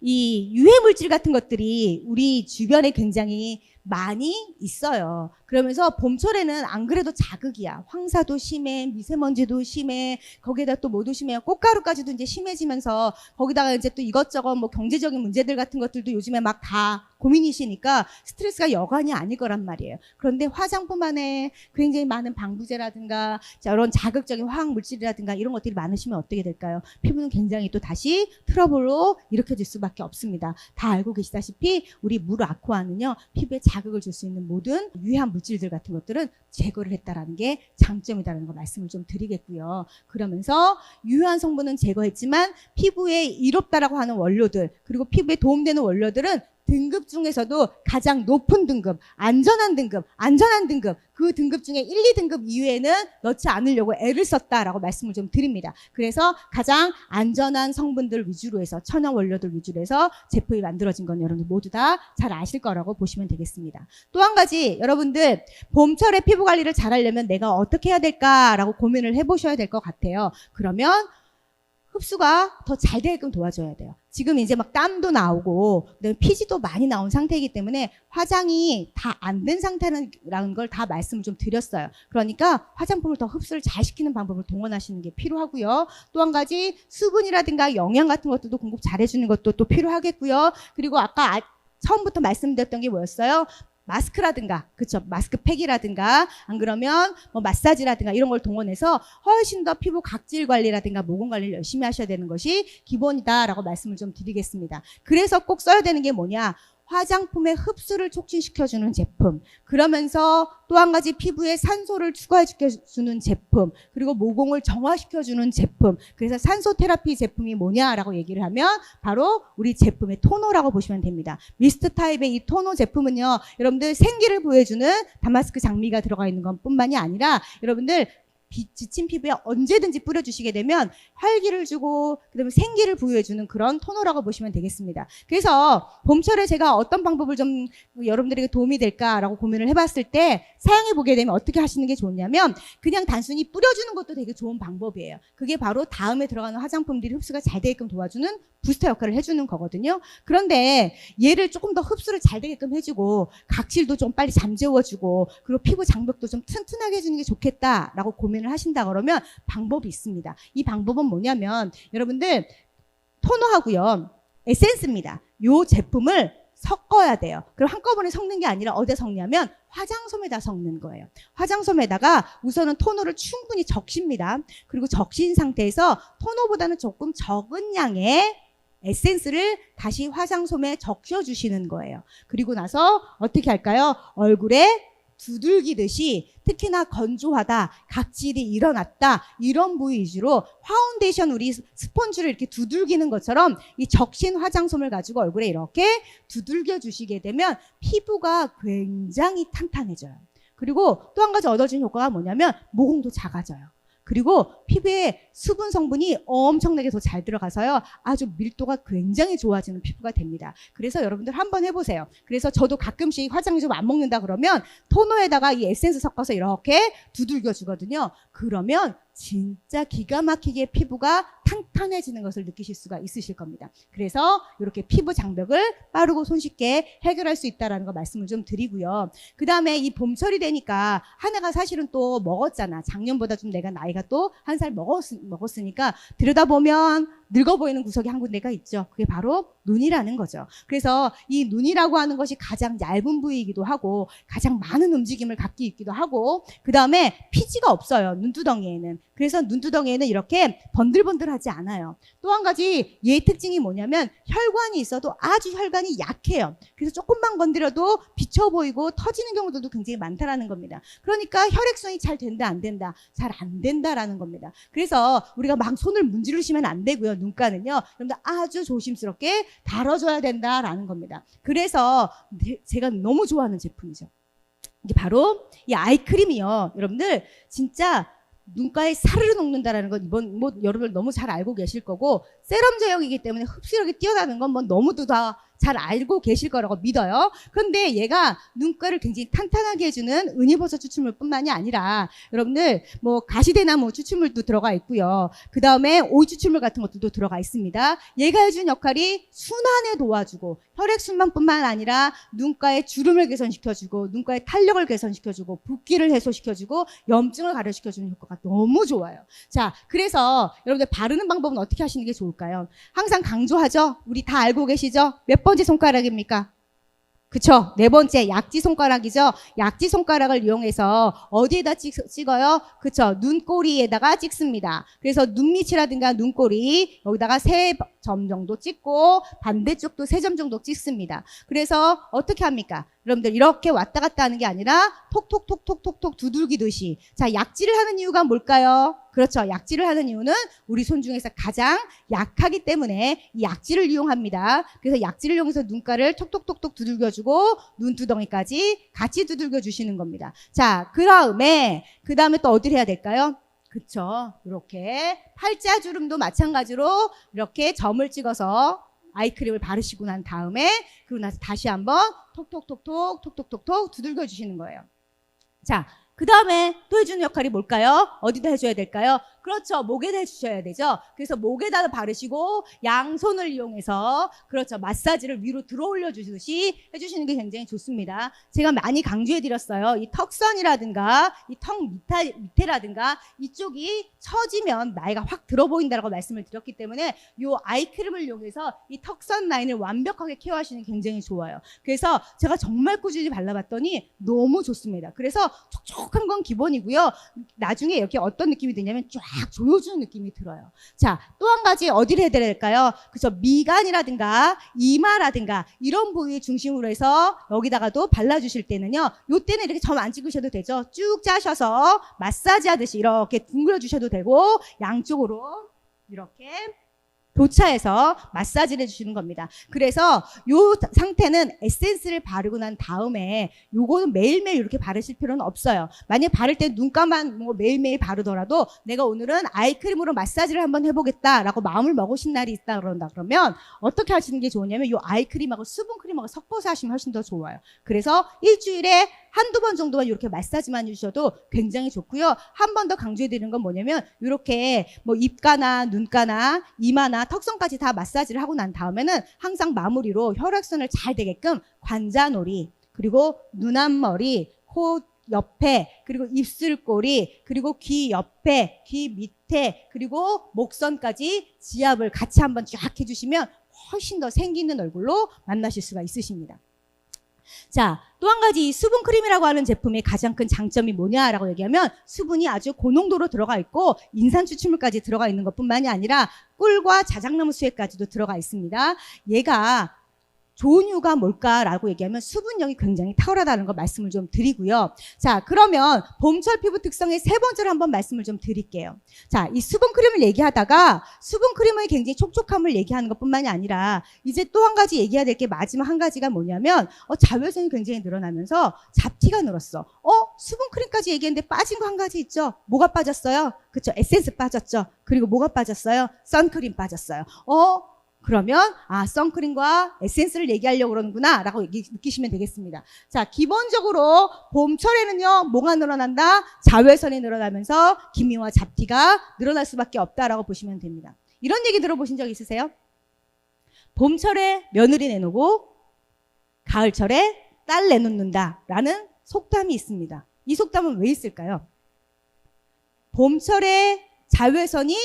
이 유해 물질 같은 것들이 우리 주변에 굉장히 많이 있어요. 그러면서 봄철에는 안 그래도 자극이야. 황사도 심해, 미세먼지도 심해, 거기에다 또 뭐도 심해요. 꽃가루까지도 이제 심해지면서 거기다가 이제 또 이것저것 뭐 경제적인 문제들 같은 것들도 요즘에 막 다 고민이시니까 스트레스가 여간이 아닐 거란 말이에요. 그런데 화장품 안에 굉장히 많은 방부제라든가 이런 자극적인 화학 물질이라든가 이런 것들이 많으시면 어떻게 될까요? 피부는 굉장히 또 다시 트러블로 일으켜질 수밖에 없습니다. 다 알고 계시다시피 우리 물 아쿠아는요 피부에 자극을 줄 수 있는 모든 유해한 물질들 같은 것들은 제거를 했다라는 게 장점이다라는 거 말씀을 좀 드리겠고요. 그러면서 유해한 성분은 제거했지만 피부에 이롭다라고 하는 원료들 그리고 피부에 도움되는 원료들은 등급 중에서도 가장 높은 등급, 안전한 등급 그 등급 중에 1, 2등급 이외에는 넣지 않으려고 애를 썼다라고 말씀을 좀 드립니다. 그래서 가장 안전한 성분들 위주로 해서 천연 원료들 위주로 해서 제품이 만들어진 건 여러분들 모두 다 잘 아실 거라고 보시면 되겠습니다. 또 한 가지 여러분들 봄철에 피부 관리를 잘 하려면 내가 어떻게 해야 될까라고 고민을 해보셔야 될 것 같아요. 그러면 흡수가 더 잘 되게끔 도와줘야 돼요. 지금 이제 막 땀도 나오고 그다음에 피지도 많이 나온 상태이기 때문에 화장이 다 안 된 상태라는 걸 다 말씀을 좀 드렸어요. 그러니까 화장품을 더 흡수를 잘 시키는 방법을 동원하시는 게 필요하고요. 또 한 가지 수분이라든가 영양 같은 것들도 공급 잘 해주는 것도 또 필요하겠고요. 그리고 아까 처음부터 말씀드렸던 게 뭐였어요? 마스크라든가, 그쵸? 마스크팩이라든가, 안 그러면 뭐 마사지라든가 이런 걸 동원해서 훨씬 더 피부 각질 관리라든가 모공 관리를 열심히 하셔야 되는 것이 기본이다라고 말씀을 좀 드리겠습니다. 그래서 꼭 써야 되는 게 뭐냐? 화장품의 흡수를 촉진시켜주는 제품, 그러면서 또 한 가지 피부에 산소를 추가해주는 제품, 그리고 모공을 정화시켜주는 제품. 그래서 산소 테라피 제품이 뭐냐라고 얘기를 하면 바로 우리 제품의 토너라고 보시면 됩니다. 미스트 타입의 이 토너 제품은요, 여러분들 생기를 부여해주는 다마스크 장미가 들어가 있는 것 뿐만이 아니라 여러분들 지친 피부에 언제든지 뿌려주시게 되면 활기를 주고 그다음에 생기를 부여해주는 그런 토너라고 보시면 되겠습니다. 그래서 봄철에 제가 어떤 방법을 좀 여러분들에게 도움이 될까라고 고민을 해봤을 때 사용해보게 되면 어떻게 하시는 게 좋냐면 그냥 단순히 뿌려주는 것도 되게 좋은 방법이에요. 그게 바로 다음에 들어가는 화장품들이 흡수가 잘 되게끔 도와주는 부스터 역할을 해주는 거거든요. 그런데 얘를 조금 더 흡수를 잘 되게끔 해주고 각질도 좀 빨리 잠재워주고 그리고 피부 장벽도 좀 튼튼하게 해주는 게 좋겠다라고 고민을 하신다 그러면 방법이 있습니다. 이 방법은 뭐냐면 여러분들 토너하고요 에센스입니다. 이 제품을 섞어야 돼요. 그럼 한꺼번에 섞는 게 아니라 어디에 섞냐면 화장솜에다 섞는 거예요. 화장솜에다가 우선은 토너를 충분히 적십니다. 그리고 적신 상태에서 토너보다는 조금 적은 양의 에센스를 다시 화장솜에 적셔주시는 거예요. 그리고 나서 어떻게 할까요? 얼굴에 두들기듯이 특히나 건조하다, 각질이 일어났다 이런 부위 위주로 파운데이션 우리 스펀지를 이렇게 두들기는 것처럼 이 적신 화장솜을 가지고 얼굴에 이렇게 두들겨 주시게 되면 피부가 굉장히 탄탄해져요. 그리고 또 한 가지 얻어지는 효과가 뭐냐면 모공도 작아져요. 그리고 피부에 수분 성분이 엄청나게 더 잘 들어가서요. 아주 밀도가 굉장히 좋아지는 피부가 됩니다. 그래서 여러분들 한번 해보세요. 그래서 저도 가끔씩 화장이 좀 안 먹는다 그러면 토너에다가 이 에센스 섞어서 이렇게 두들겨 주거든요. 그러면 진짜 기가 막히게 피부가 탄탄해지는 것을 느끼실 수가 있으실 겁니다. 그래서 이렇게 피부 장벽을 빠르고 손쉽게 해결할 수 있다는 거 말씀을 좀 드리고요. 그 다음에 이 봄철이 되니까 한 해가 사실은 또 먹었잖아. 작년보다 좀 내가 나이가 또 한 살 먹었으니까 들여다보면 늙어 보이는 구석이 한 군데가 있죠. 그게 바로 눈이라는 거죠. 그래서 이 눈이라고 하는 것이 가장 얇은 부위이기도 하고 가장 많은 움직임을 갖고 있기도 하고 그 다음에 피지가 없어요. 눈두덩이에는. 그래서 눈두덩이에는 이렇게 번들번들하지 않아요. 또 한 가지 얘의 특징이 뭐냐면 혈관이 있어도 아주 혈관이 약해요. 그래서 조금만 건드려도 비쳐 보이고 터지는 경우들도 굉장히 많다라는 겁니다. 그러니까 혈액순환이 잘 된다 안 된다? 잘 안 된다라는 겁니다. 그래서 우리가 막 손을 문지르시면 안 되고요. 눈가는요. 여러분들 아주 조심스럽게 다뤄줘야 된다라는 겁니다. 그래서 제가 너무 좋아하는 제품이죠. 이게 바로 이 아이크림이요. 여러분들 진짜 눈가에 사르르 녹는다라는 건 이번 뭐 여러분들 너무 잘 알고 계실 거고 세럼 제형이기 때문에 흡수력이 뛰어나는 건 뭐 너무도 다 잘 알고 계실 거라고 믿어요. 그런데 얘가 눈가를 굉장히 탄탄하게 해주는 은이버섯 추출물뿐만이 아니라 여러분들 뭐 가시대나무 추출물도 들어가 있고요. 그 다음에 오이 추출물 같은 것들도 들어가 있습니다. 얘가 해주는 역할이 순환에 도와주고 혈액순환뿐만 아니라 눈가의 주름을 개선시켜주고 눈가의 탄력을 개선시켜주고 붓기를 해소시켜주고 염증을 가려시켜주는 효과가 너무 좋아요. 자, 그래서 여러분들 바르는 방법은 어떻게 하시는 게 좋을까요? 항상 강조하죠. 우리 다 알고 계시죠? 몇 번째 손가락입니까? 그쵸? 네 번째 약지 손가락이죠. 약지 손가락을 이용해서 어디에다 찍어요? 그쵸? 눈꼬리에다가 찍습니다. 그래서 눈밑이라든가 눈꼬리 여기다가 3점 정도 찍고 반대쪽도 3점 정도 찍습니다. 그래서 어떻게 합니까? 여러분들 이렇게 왔다 갔다 하는 게 아니라 톡톡톡톡톡톡 두들기듯이. 자, 약지를 하는 이유가 뭘까요? 그렇죠. 약지를 하는 이유는 우리 손 중에서 가장 약하기 때문에 이 약지를 이용합니다. 그래서 약지를 이용해서 눈가를 톡톡톡톡 두들겨주고 눈두덩이까지 같이 두들겨주시는 겁니다. 자, 그 다음에 또 어디를 해야 될까요? 그쵸. 이렇게 팔자주름도 마찬가지로 이렇게 점을 찍어서 아이크림을 바르시고 난 다음에 그리고 나서 다시 한번 톡톡톡톡 두들겨 주시는 거예요. 자, 그 다음에 또 해주는 역할이 뭘까요? 어디다 해줘야 될까요? 그렇죠. 목에다 해주셔야 되죠. 그래서 목에다 바르시고 양손을 이용해서 그렇죠. 마사지를 위로 들어 올려주듯이 해주시는 게 굉장히 좋습니다. 제가 많이 강조해드렸어요. 이 턱선이라든가 이 턱 밑에라든가 이쪽이 처지면 나이가 확 들어 보인다라고 말씀을 드렸기 때문에 이 아이크림을 이용해서 이 턱선 라인을 완벽하게 케어하시는 게 굉장히 좋아요. 그래서 제가 정말 꾸준히 발라봤더니 너무 좋습니다. 그래서 촉촉한 건 기본이고요. 나중에 이렇게 어떤 느낌이 드냐면 쫙 조여주는 느낌이 들어요. 자, 또 한 가지 어디를 해드려야 될까요? 그죠? 미간이라든가 이마라든가 이런 부위 중심으로 해서 여기다가도 발라주실 때는요. 요때는 이렇게 점 안 찍으셔도 되죠. 쭉 짜셔서 마사지 하듯이 이렇게 둥글어 주셔도 되고 양쪽으로 이렇게 교차해서 마사지를 해주시는 겁니다. 그래서 요 상태는 에센스를 바르고 난 다음에 요거는 매일매일 이렇게 바르실 필요는 없어요. 만약에 바를 때 눈가만 뭐 매일매일 바르더라도 내가 오늘은 아이크림으로 마사지를 한번 해보겠다라고 마음을 먹으신 날이 있다 그러면 어떻게 하시는 게 좋으냐면 요 아이크림하고 수분크림하고 섞어서 하시면 훨씬 더 좋아요. 그래서 일주일에 한두 번 정도만 이렇게 마사지만 해주셔도 굉장히 좋고요. 한 번 더 강조해드리는 건 뭐냐면 이렇게 뭐 입가나 눈가나 이마나 턱선까지 다 마사지를 하고 난 다음에는 항상 마무리로 혈액순환을 잘 되게끔 관자놀이 그리고 눈 앞머리 코 옆에 그리고 입술꼬리 그리고 귀 옆에 귀 밑에 그리고 목선까지 지압을 같이 한번 쫙 해주시면 훨씬 더 생기 있는 얼굴로 만나실 수가 있으십니다. 자, 또 한 가지 이 수분 크림이라고 하는 제품의 가장 큰 장점이 뭐냐라고 얘기하면 수분이 아주 고농도로 들어가 있고 인산 추출물까지 들어가 있는 것뿐만이 아니라 꿀과 자작나무 수액까지도 들어가 있습니다. 얘가 좋은 이유가 뭘까라고 얘기하면 수분력이 굉장히 탁월하다는 거 말씀을 좀 드리고요. 자, 그러면 봄철 피부 특성의 세 번째로 한번 말씀을 좀 드릴게요. 자, 이 수분 크림을 얘기하다가 수분 크림의 굉장히 촉촉함을 얘기하는 것뿐만이 아니라 이제 또 한 가지 얘기해야 될 게 마지막 한 가지가 뭐냐면 자외선이 굉장히 늘어나면서 잡티가 늘었어. 수분 크림까지 얘기했는데 빠진 거 한 가지 있죠? 뭐가 빠졌어요? 그쵸? 에센스 빠졌죠? 그리고 뭐가 빠졌어요? 선크림 빠졌어요. 그러면 선크림과 에센스를 얘기하려고 그러는구나 라고 느끼시면 되겠습니다. 자, 기본적으로 봄철에는요 뭐가 늘어난다? 자외선이 늘어나면서 기미와 잡티가 늘어날 수밖에 없다라고 보시면 됩니다. 이런 얘기 들어보신 적 있으세요? 봄철에 며느리 내놓고 가을철에 딸 내놓는다 라는 속담이 있습니다. 이 속담은 왜 있을까요? 봄철에 자외선이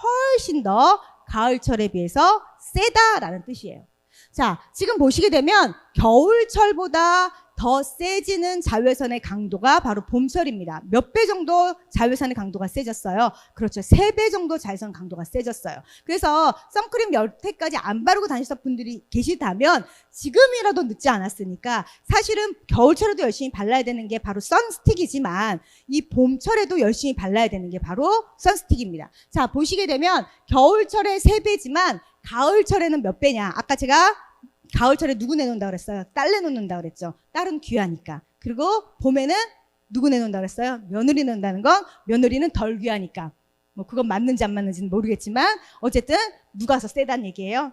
훨씬 더 가을철에 비해서 세다라는 뜻이에요. 자, 지금 보시게 되면 겨울철보다 더 세지는 자외선의 강도가 바로 봄철입니다. 몇 배 정도 자외선의 강도가 세졌어요? 그렇죠. 3배 정도 자외선 강도가 세졌어요. 그래서 선크림 여태까지 안 바르고 다니셨던 분들이 계시다면 지금이라도 늦지 않았으니까 사실은 겨울철에도 열심히 발라야 되는 게 바로 선스틱이지만 이 봄철에도 열심히 발라야 되는 게 바로 선스틱입니다. 자, 보시게 되면 겨울철에 3배지만 가을철에는 몇 배냐? 아까 제가 가을철에 누구 내놓는다 그랬어요? 딸 내놓는다 그랬죠. 딸은 귀하니까. 그리고 봄에는 누구 내놓는다 그랬어요? 며느리 내놓는다는 건 며느리는 덜 귀하니까. 뭐 그건 맞는지 안 맞는지는 모르겠지만 어쨌든 누가 더 세다는 얘기예요.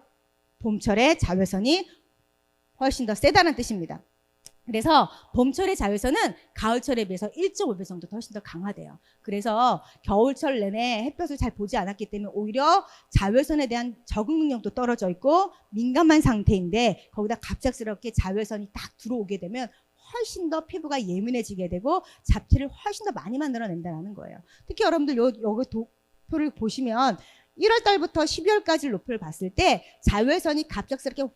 봄철에 자외선이 훨씬 더 세다는 뜻입니다. 그래서 봄철의 자외선은 가을철에 비해서 1.5배 정도 훨씬 더 강하대요. 그래서 겨울철 내내 햇볕을 잘 보지 않았기 때문에 오히려 자외선에 대한 적응 능력도 떨어져 있고 민감한 상태인데 거기다 갑작스럽게 자외선이 딱 들어오게 되면 훨씬 더 피부가 예민해지게 되고 잡티를 훨씬 더 많이 만들어낸다는 거예요. 특히 여러분들 여기 도표를 보시면 1월 달부터 12월까지 로표를 봤을 때 자외선이 갑작스럽게 확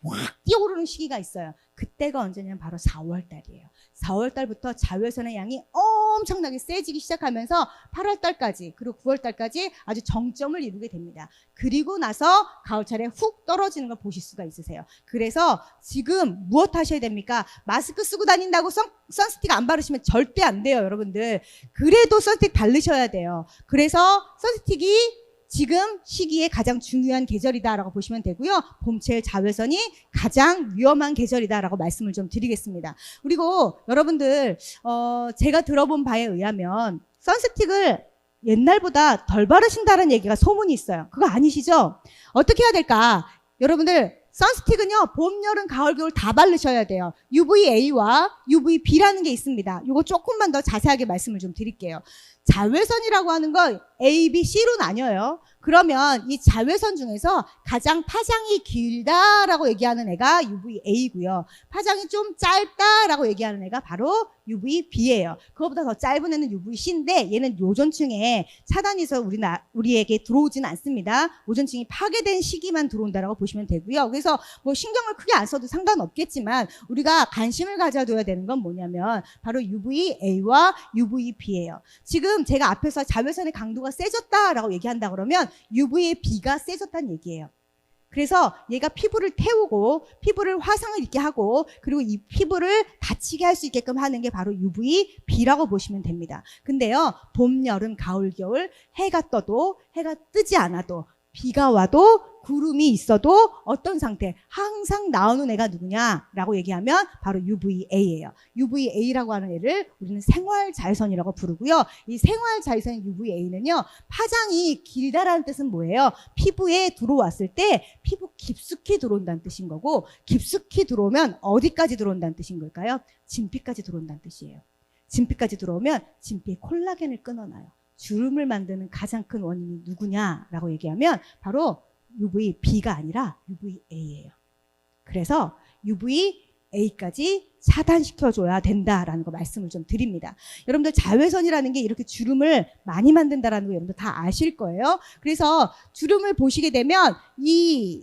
뛰어오르는 시기가 있어요. 그때가 언제냐면 바로 4월 달이에요. 4월 달부터 자외선의 양이 엄청나게 세지기 시작하면서 8월 달까지 그리고 9월 달까지 아주 정점을 이루게 됩니다. 그리고 나서 가을철에 훅 떨어지는 걸 보실 수가 있으세요. 그래서 지금 무엇 하셔야 됩니까? 마스크 쓰고 다닌다고 선스틱 안 바르시면 절대 안 돼요, 여러분들. 그래도 선스틱 바르셔야 돼요. 그래서 선스틱이 지금 시기에 가장 중요한 계절이다라고 보시면 되고요. 봄철 자외선이 가장 위험한 계절이다라고 말씀을 좀 드리겠습니다. 그리고 여러분들 제가 들어본 바에 의하면 선스틱을 옛날보다 덜 바르신다는 얘기가 소문이 있어요. 그거 아니시죠? 어떻게 해야 될까? 여러분들 선스틱은요 봄, 여름, 가을, 겨울 다 바르셔야 돼요. UVA와 UVB라는 게 있습니다. 이거 조금만 더 자세하게 말씀을 좀 드릴게요. 자외선이라고 하는 건 A, B, C로 나뉘어요. 그러면 이 자외선 중에서 가장 파장이 길다라고 얘기하는 애가 UVA고요. 파장이 좀 짧다라고 얘기하는 애가 바로 UVB예요. 그거보다 더 짧은 애는 UVC인데 얘는 오존층에 차단해서 우리에게 들어오지는 않습니다. 오존층이 파괴된 시기만 들어온다라고 보시면 되고요. 그래서 뭐 신경을 크게 안 써도 상관없겠지만 우리가 관심을 가져둬야 되는 건 뭐냐면 바로 UVA와 UVB예요. 지금 제가 앞에서 자외선의 강도가 세졌다라고 얘기한다 그러면 UVB가 세졌다는 얘기예요. 그래서 얘가 피부를 태우고 피부를 화상을 입게 하고 그리고 이 피부를 다치게 할 수 있게끔 하는 게 바로 UVB라고 보시면 됩니다. 근데요, 봄, 여름, 가을, 겨울 해가 떠도 해가 뜨지 않아도 비가 와도 구름이 있어도 어떤 상태? 항상 나오는 애가 누구냐라고 얘기하면 바로 UVA예요. UVA라고 하는 애를 우리는 생활자외선이라고 부르고요. 이 생활자외선 UVA는요. 파장이 길다라는 뜻은 뭐예요? 피부에 들어왔을 때 피부 깊숙이 들어온다는 뜻인 거고 깊숙이 들어오면 어디까지 들어온다는 뜻인 걸까요? 진피까지 들어온다는 뜻이에요. 진피까지 들어오면 진피의 콜라겐을 끊어놔요. 주름을 만드는 가장 큰 원인이 누구냐라고 얘기하면 바로 UVB가 아니라 UVA예요. 그래서 UVA까지 차단시켜줘야 된다라는 거 말씀을 좀 드립니다. 여러분들 자외선이라는 게 이렇게 주름을 많이 만든다라는 거 여러분들 다 아실 거예요. 그래서 주름을 보시게 되면 이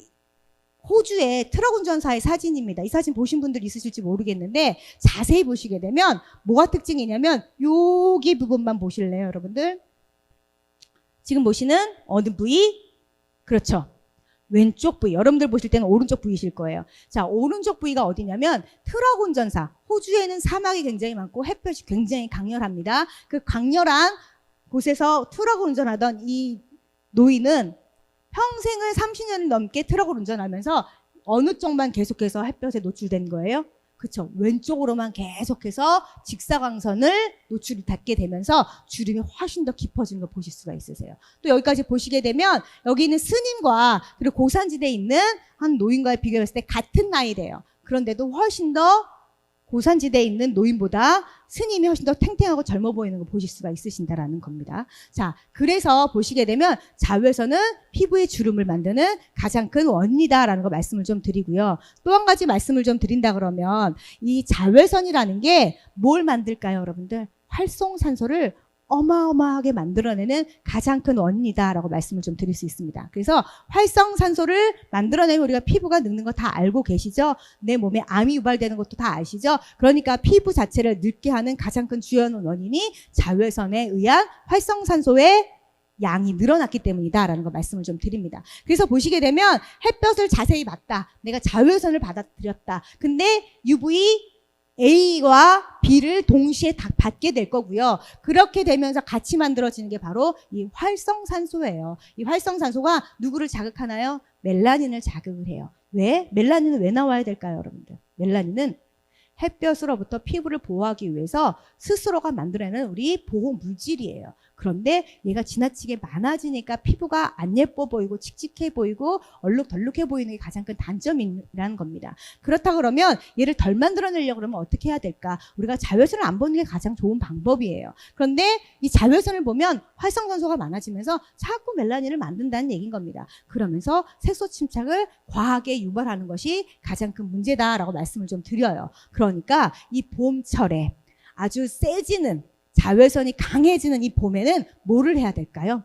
호주의 트럭 운전사의 사진입니다. 이 사진 보신 분들 있으실지 모르겠는데 자세히 보시게 되면 뭐가 특징이냐면 여기 부분만 보실래요, 여러분들? 지금 보시는 어느 부위? 그렇죠. 왼쪽 부위. 여러분들 보실 때는 오른쪽 부위실 거예요. 자, 오른쪽 부위가 어디냐면 트럭 운전사. 호주에는 사막이 굉장히 많고 햇볕이 굉장히 강렬합니다. 그 강렬한 곳에서 트럭을 운전하던 이 노인은 평생을 30년 넘게 트럭을 운전하면서 어느 쪽만 계속해서 햇볕에 노출된 거예요? 그쵸. 왼쪽으로만 계속해서 직사광선을 노출이 닿게 되면서 주름이 훨씬 더 깊어지는 걸 보실 수가 있으세요. 또 여기까지 보시게 되면 여기 있는 스님과 그리고 고산지대에 있는 한 노인과의 비교했을 때 같은 나이래요. 그런데도 훨씬 더 고산지대에 있는 노인보다 스님이 훨씬 더 탱탱하고 젊어 보이는 걸 보실 수가 있으신다라는 겁니다. 자, 그래서 보시게 되면 자외선은 피부의 주름을 만드는 가장 큰 원인이다라는 거 말씀을 좀 드리고요. 또 한 가지 말씀을 좀 드린다 그러면 이 자외선이라는 게 뭘 만들까요, 여러분들? 활성산소를 어마어마하게 만들어내는 가장 큰 원인이다라고 말씀을 좀 드릴 수 있습니다. 그래서 활성산소를 만들어내면 우리가 피부가 늙는 거 다 알고 계시죠? 내 몸에 암이 유발되는 것도 다 아시죠? 그러니까 피부 자체를 늙게 하는 가장 큰 주요 원인이 자외선에 의한 활성산소의 양이 늘어났기 때문이다라는 거 말씀을 좀 드립니다. 그래서 보시게 되면 햇볕을 자세히 맞다. 내가 자외선을 받아들였다. 근데 UV A와 B를 동시에 다 받게 될 거고요. 그렇게 되면서 같이 만들어지는 게 바로 이 활성산소예요. 이 활성산소가 누구를 자극하나요? 멜라닌을 자극을 해요. 왜? 멜라닌은 왜 나와야 될까요, 여러분들? 멜라닌은 햇볕으로부터 피부를 보호하기 위해서 스스로가 만들어내는 우리 보호 물질이에요. 그런데 얘가 지나치게 많아지니까 피부가 안 예뻐 보이고 칙칙해 보이고 얼룩덜룩해 보이는 게 가장 큰 단점이라는 겁니다. 그렇다 그러면 얘를 덜 만들어내려고 그러면 어떻게 해야 될까? 우리가 자외선을 안 보는 게 가장 좋은 방법이에요. 그런데 이 자외선을 보면 활성산소가 많아지면서 자꾸 멜라닌을 만든다는 얘기인 겁니다. 그러면서 색소 침착을 과하게 유발하는 것이 가장 큰 문제다라고 말씀을 좀 드려요. 그러니까 이 봄철에 아주 세지는 자외선이 강해지는 이 봄에는 뭐를 해야 될까요?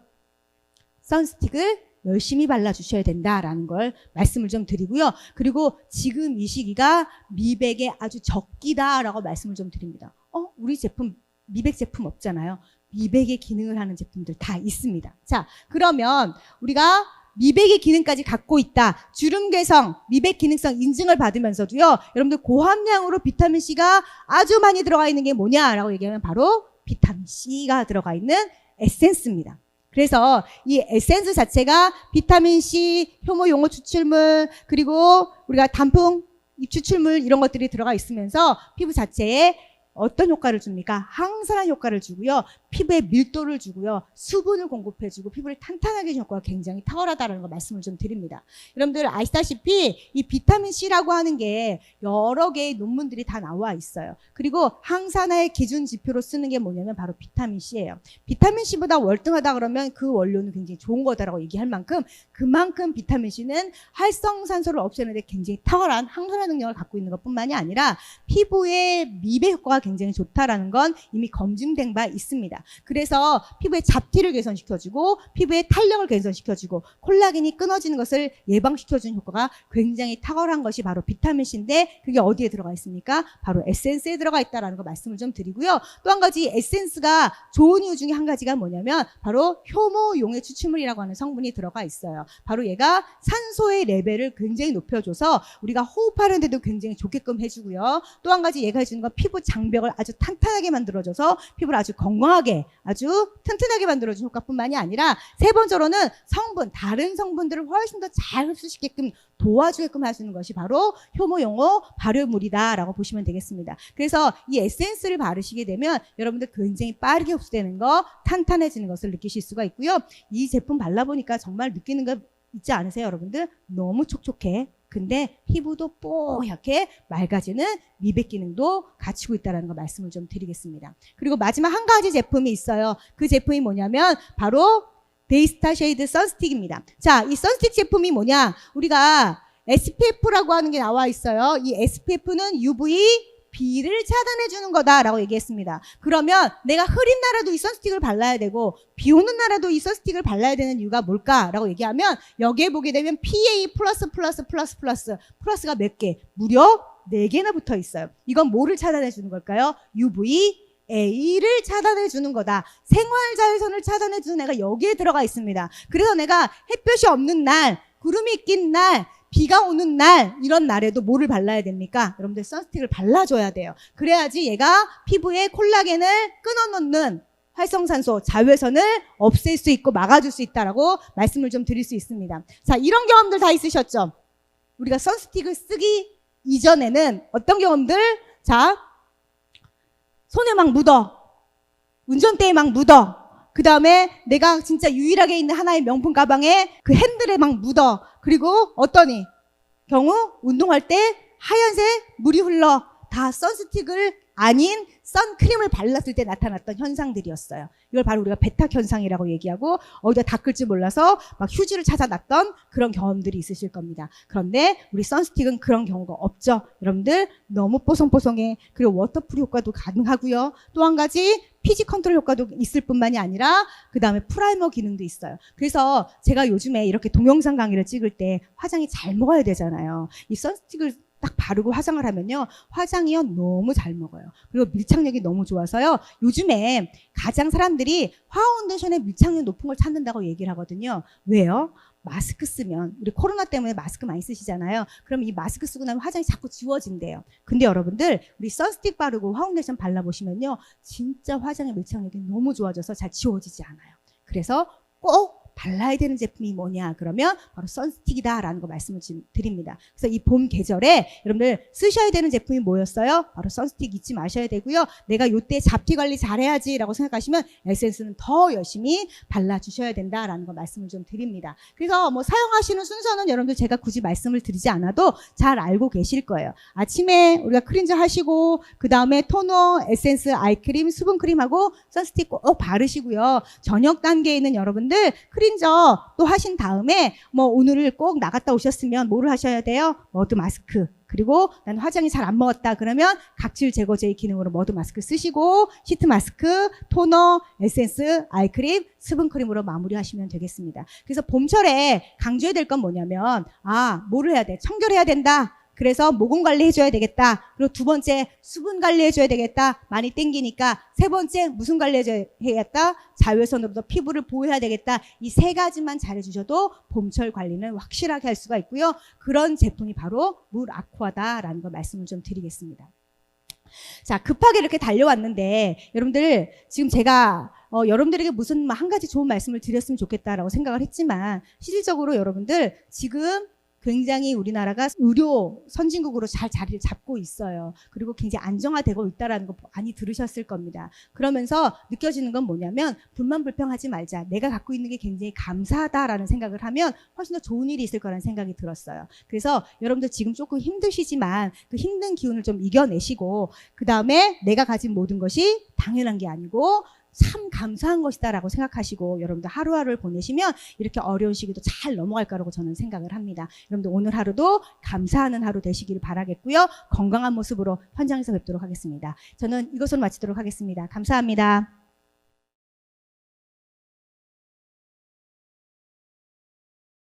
선스틱을 열심히 발라주셔야 된다라는 걸 말씀을 좀 드리고요. 그리고 지금 이 시기가 미백에 아주 적기다라고 말씀을 좀 드립니다. 우리 제품 미백 제품 없잖아요. 미백의 기능을 하는 제품들 다 있습니다. 자, 그러면 우리가 미백의 기능까지 갖고 있다. 주름 개성, 미백 기능성 인증을 받으면서도요. 여러분들 고함량으로 비타민C가 아주 많이 들어가 있는 게 뭐냐라고 얘기하면 바로 비타민C가 들어가 있는 에센스입니다. 그래서 이 에센스 자체가 비타민C, 효모 용어 추출물, 그리고 우리가 단풍 추출물 이런 것들이 들어가 있으면서 피부 자체에 어떤 효과를 줍니까? 항산화 효과를 주고요. 피부에 밀도를 주고요. 수분을 공급해주고 피부를 탄탄하게 해주는 효과가 굉장히 탁월하다는 거 말씀을 좀 드립니다. 여러분들 아시다시피 이 비타민C라고 하는 게 여러 개의 논문들이 다 나와 있어요. 그리고 항산화의 기준 지표로 쓰는 게 뭐냐면 바로 비타민C예요. 비타민C보다 월등하다 그러면 그 원료는 굉장히 좋은 거다라고 얘기할 만큼 그만큼 비타민C는 활성산소를 없애는데 굉장히 탁월한 항산화 능력을 갖고 있는 것뿐만이 아니라 피부의 미백 효과가 굉장히 좋다라는 건 이미 검증된 바 있습니다. 그래서 피부의 잡티를 개선시켜주고 피부의 탄력을 개선시켜주고 콜라겐이 끊어지는 것을 예방시켜주는 효과가 굉장히 탁월한 것이 바로 비타민C인데 그게 어디에 들어가 있습니까? 바로 에센스에 들어가 있다는 거 말씀을 좀 드리고요. 또 한 가지 에센스가 좋은 이유 중에 한 가지가 뭐냐면 바로 효모용의 추출물이라고 하는 성분이 들어가 있어요. 바로 얘가 산소의 레벨을 굉장히 높여줘서 우리가 호흡하는 데도 굉장히 좋게끔 해주고요. 또 한 가지 얘가 해주는 건 피부 장벽을 아주 탄탄하게 만들어줘서 피부를 아주 건강하게 아주 튼튼하게 만들어주는 효과뿐만이 아니라 세 번째로는 성분, 다른 성분들을 훨씬 더 잘 흡수시키게끔 도와주게끔 해주는 것이 바로 효모용어 발효물이다라고 보시면 되겠습니다. 그래서 이 에센스를 바르시게 되면 여러분들 굉장히 빠르게 흡수되는 거, 탄탄해지는 것을 느끼실 수가 있고요. 이 제품 발라보니까 정말 느끼는 거 있지 않으세요, 여러분들? 너무 촉촉해. 근데 피부도 뽀얗게 맑아지는 미백 기능도 갖추고 있다는 거 말씀을 좀 드리겠습니다. 그리고 마지막 한 가지 제품이 있어요. 그 제품이 뭐냐면 바로 데이스타 쉐이드 선스틱입니다. 자, 이 선스틱 제품이 뭐냐? 우리가 SPF라고 하는 게 나와 있어요. 이 SPF는 UV, B를 차단해 주는 거다라고 얘기했습니다. 그러면 내가 흐린 날에도 이 선스틱을 발라야 되고 비 오는 날에도 이 선스틱을 발라야 되는 이유가 뭘까라고 얘기하면 여기에 보게 되면 PA 플러스가 몇 개? 무려 4개나 붙어 있어요. 이건 뭐를 차단해 주는 걸까요? UVA를 차단해 주는 거다. 생활자외선을 차단해 주는 애가 여기에 들어가 있습니다. 그래서 내가 햇볕이 없는 날, 구름이 낀 날, 비가 오는 날, 이런 날에도 뭐를 발라야 됩니까? 여러분들 선스틱을 발라줘야 돼요. 그래야지 얘가 피부에 콜라겐을 끊어놓는 활성산소, 자외선을 없앨 수 있고 막아줄 수 있다라고 말씀을 좀 드릴 수 있습니다. 자, 이런 경험들 다 있으셨죠? 우리가 선스틱을 쓰기 이전에는 어떤 경험들? 자, 손에 막 묻어. 운전대에 막 묻어. 그 다음에 내가 진짜 유일하게 있는 하나의 명품 가방에 그 핸들에 막 묻어. 그리고 어떠니? 경우 운동할 때 하얀색 물이 흘러. 다 선스틱을 아닌 선크림을 발랐을 때 나타났던 현상들이었어요. 이걸 바로 우리가 베탁 현상이라고 얘기하고 어디다 닦을지 몰라서 막 휴지를 찾아놨던 그런 경험들이 있으실 겁니다. 그런데 우리 선스틱은 그런 경우가 없죠. 여러분들 너무 뽀송뽀송해. 그리고 워터프리 효과도 가능하고요. 또 한 가지 피지 컨트롤 효과도 있을 뿐만이 아니라 그 다음에 프라이머 기능도 있어요. 그래서 제가 요즘에 이렇게 동영상 강의를 찍을 때 화장이 잘 먹어야 되잖아요. 이 선스틱을 딱 바르고 화장을 하면요. 화장이요. 너무 잘 먹어요. 그리고 밀착력이 너무 좋아서요. 요즘에 가장 사람들이 파운데이션의 밀착력 높은 걸 찾는다고 얘기를 하거든요. 왜요? 마스크 쓰면 우리 코로나 때문에 마스크 많이 쓰시잖아요. 그럼 이 마스크 쓰고 나면 화장이 자꾸 지워진대요. 근데 여러분들 우리 선스틱 바르고 파운데이션 발라보시면요. 진짜 화장의 밀착력이 너무 좋아져서 잘 지워지지 않아요. 그래서 꼭 발라야 되는 제품이 뭐냐 그러면 바로 선스틱이다라는 거 말씀을 지금 드립니다. 그래서 이 봄 계절에 여러분들 쓰셔야 되는 제품이 뭐였어요? 바로 선스틱 잊지 마셔야 되고요. 내가 요때 잡티 관리 잘해야지라고 생각하시면 에센스는 더 열심히 발라주셔야 된다라는 거 말씀을 좀 드립니다. 그래서 뭐 사용하시는 순서는 여러분들 제가 굳이 말씀을 드리지 않아도 잘 알고 계실 거예요. 아침에 우리가 클렌저 하시고 그 다음에 토너, 에센스, 아이크림, 수분크림하고 선스틱 꼭 바르시고요. 저녁 단계에 있는 여러분들 클렌저 또 하신 다음에 뭐 오늘 꼭 나갔다 오셨으면 뭐를 하셔야 돼요? 머드 마스크. 그리고 난 화장이 잘 안 먹었다 그러면 각질 제거제의 기능으로 머드 마스크 쓰시고 시트 마스크, 토너, 에센스, 아이크림, 수분크림으로 마무리하시면 되겠습니다. 그래서 봄철에 강조해야 될 건 뭐냐면 뭐를 해야 돼? 청결해야 된다. 그래서 모공 관리 해줘야 되겠다. 그리고 두 번째 수분 관리 해줘야 되겠다. 많이 땡기니까. 세 번째 무슨 관리 해야겠다. 자외선으로부터 피부를 보호해야 되겠다. 이 세 가지만 잘해주셔도 봄철 관리는 확실하게 할 수가 있고요. 그런 제품이 바로 물 아쿠아다라는 걸 말씀을 좀 드리겠습니다. 자, 급하게 이렇게 달려왔는데 여러분들 지금 제가 여러분들에게 무슨 한 가지 좋은 말씀을 드렸으면 좋겠다라고 생각을 했지만 실질적으로 여러분들 지금 굉장히 우리나라가 의료 선진국으로 잘 자리를 잡고 있어요. 그리고 굉장히 안정화되고 있다는 거 많이 들으셨을 겁니다. 그러면서 느껴지는 건 뭐냐면 불만불평하지 말자. 내가 갖고 있는 게 굉장히 감사하다라는 생각을 하면 훨씬 더 좋은 일이 있을 거라는 생각이 들었어요. 그래서 여러분들 지금 조금 힘드시지만 그 힘든 기운을 좀 이겨내시고 그 다음에 내가 가진 모든 것이 당연한 게 아니고 참 감사한 것이다라고 생각하시고 여러분들 하루하루를 보내시면 이렇게 어려운 시기도 잘 넘어갈 거라고 저는 생각을 합니다. 여러분들 오늘 하루도 감사하는 하루 되시길 바라겠고요. 건강한 모습으로 현장에서 뵙도록 하겠습니다. 저는 이것으로 마치도록 하겠습니다. 감사합니다.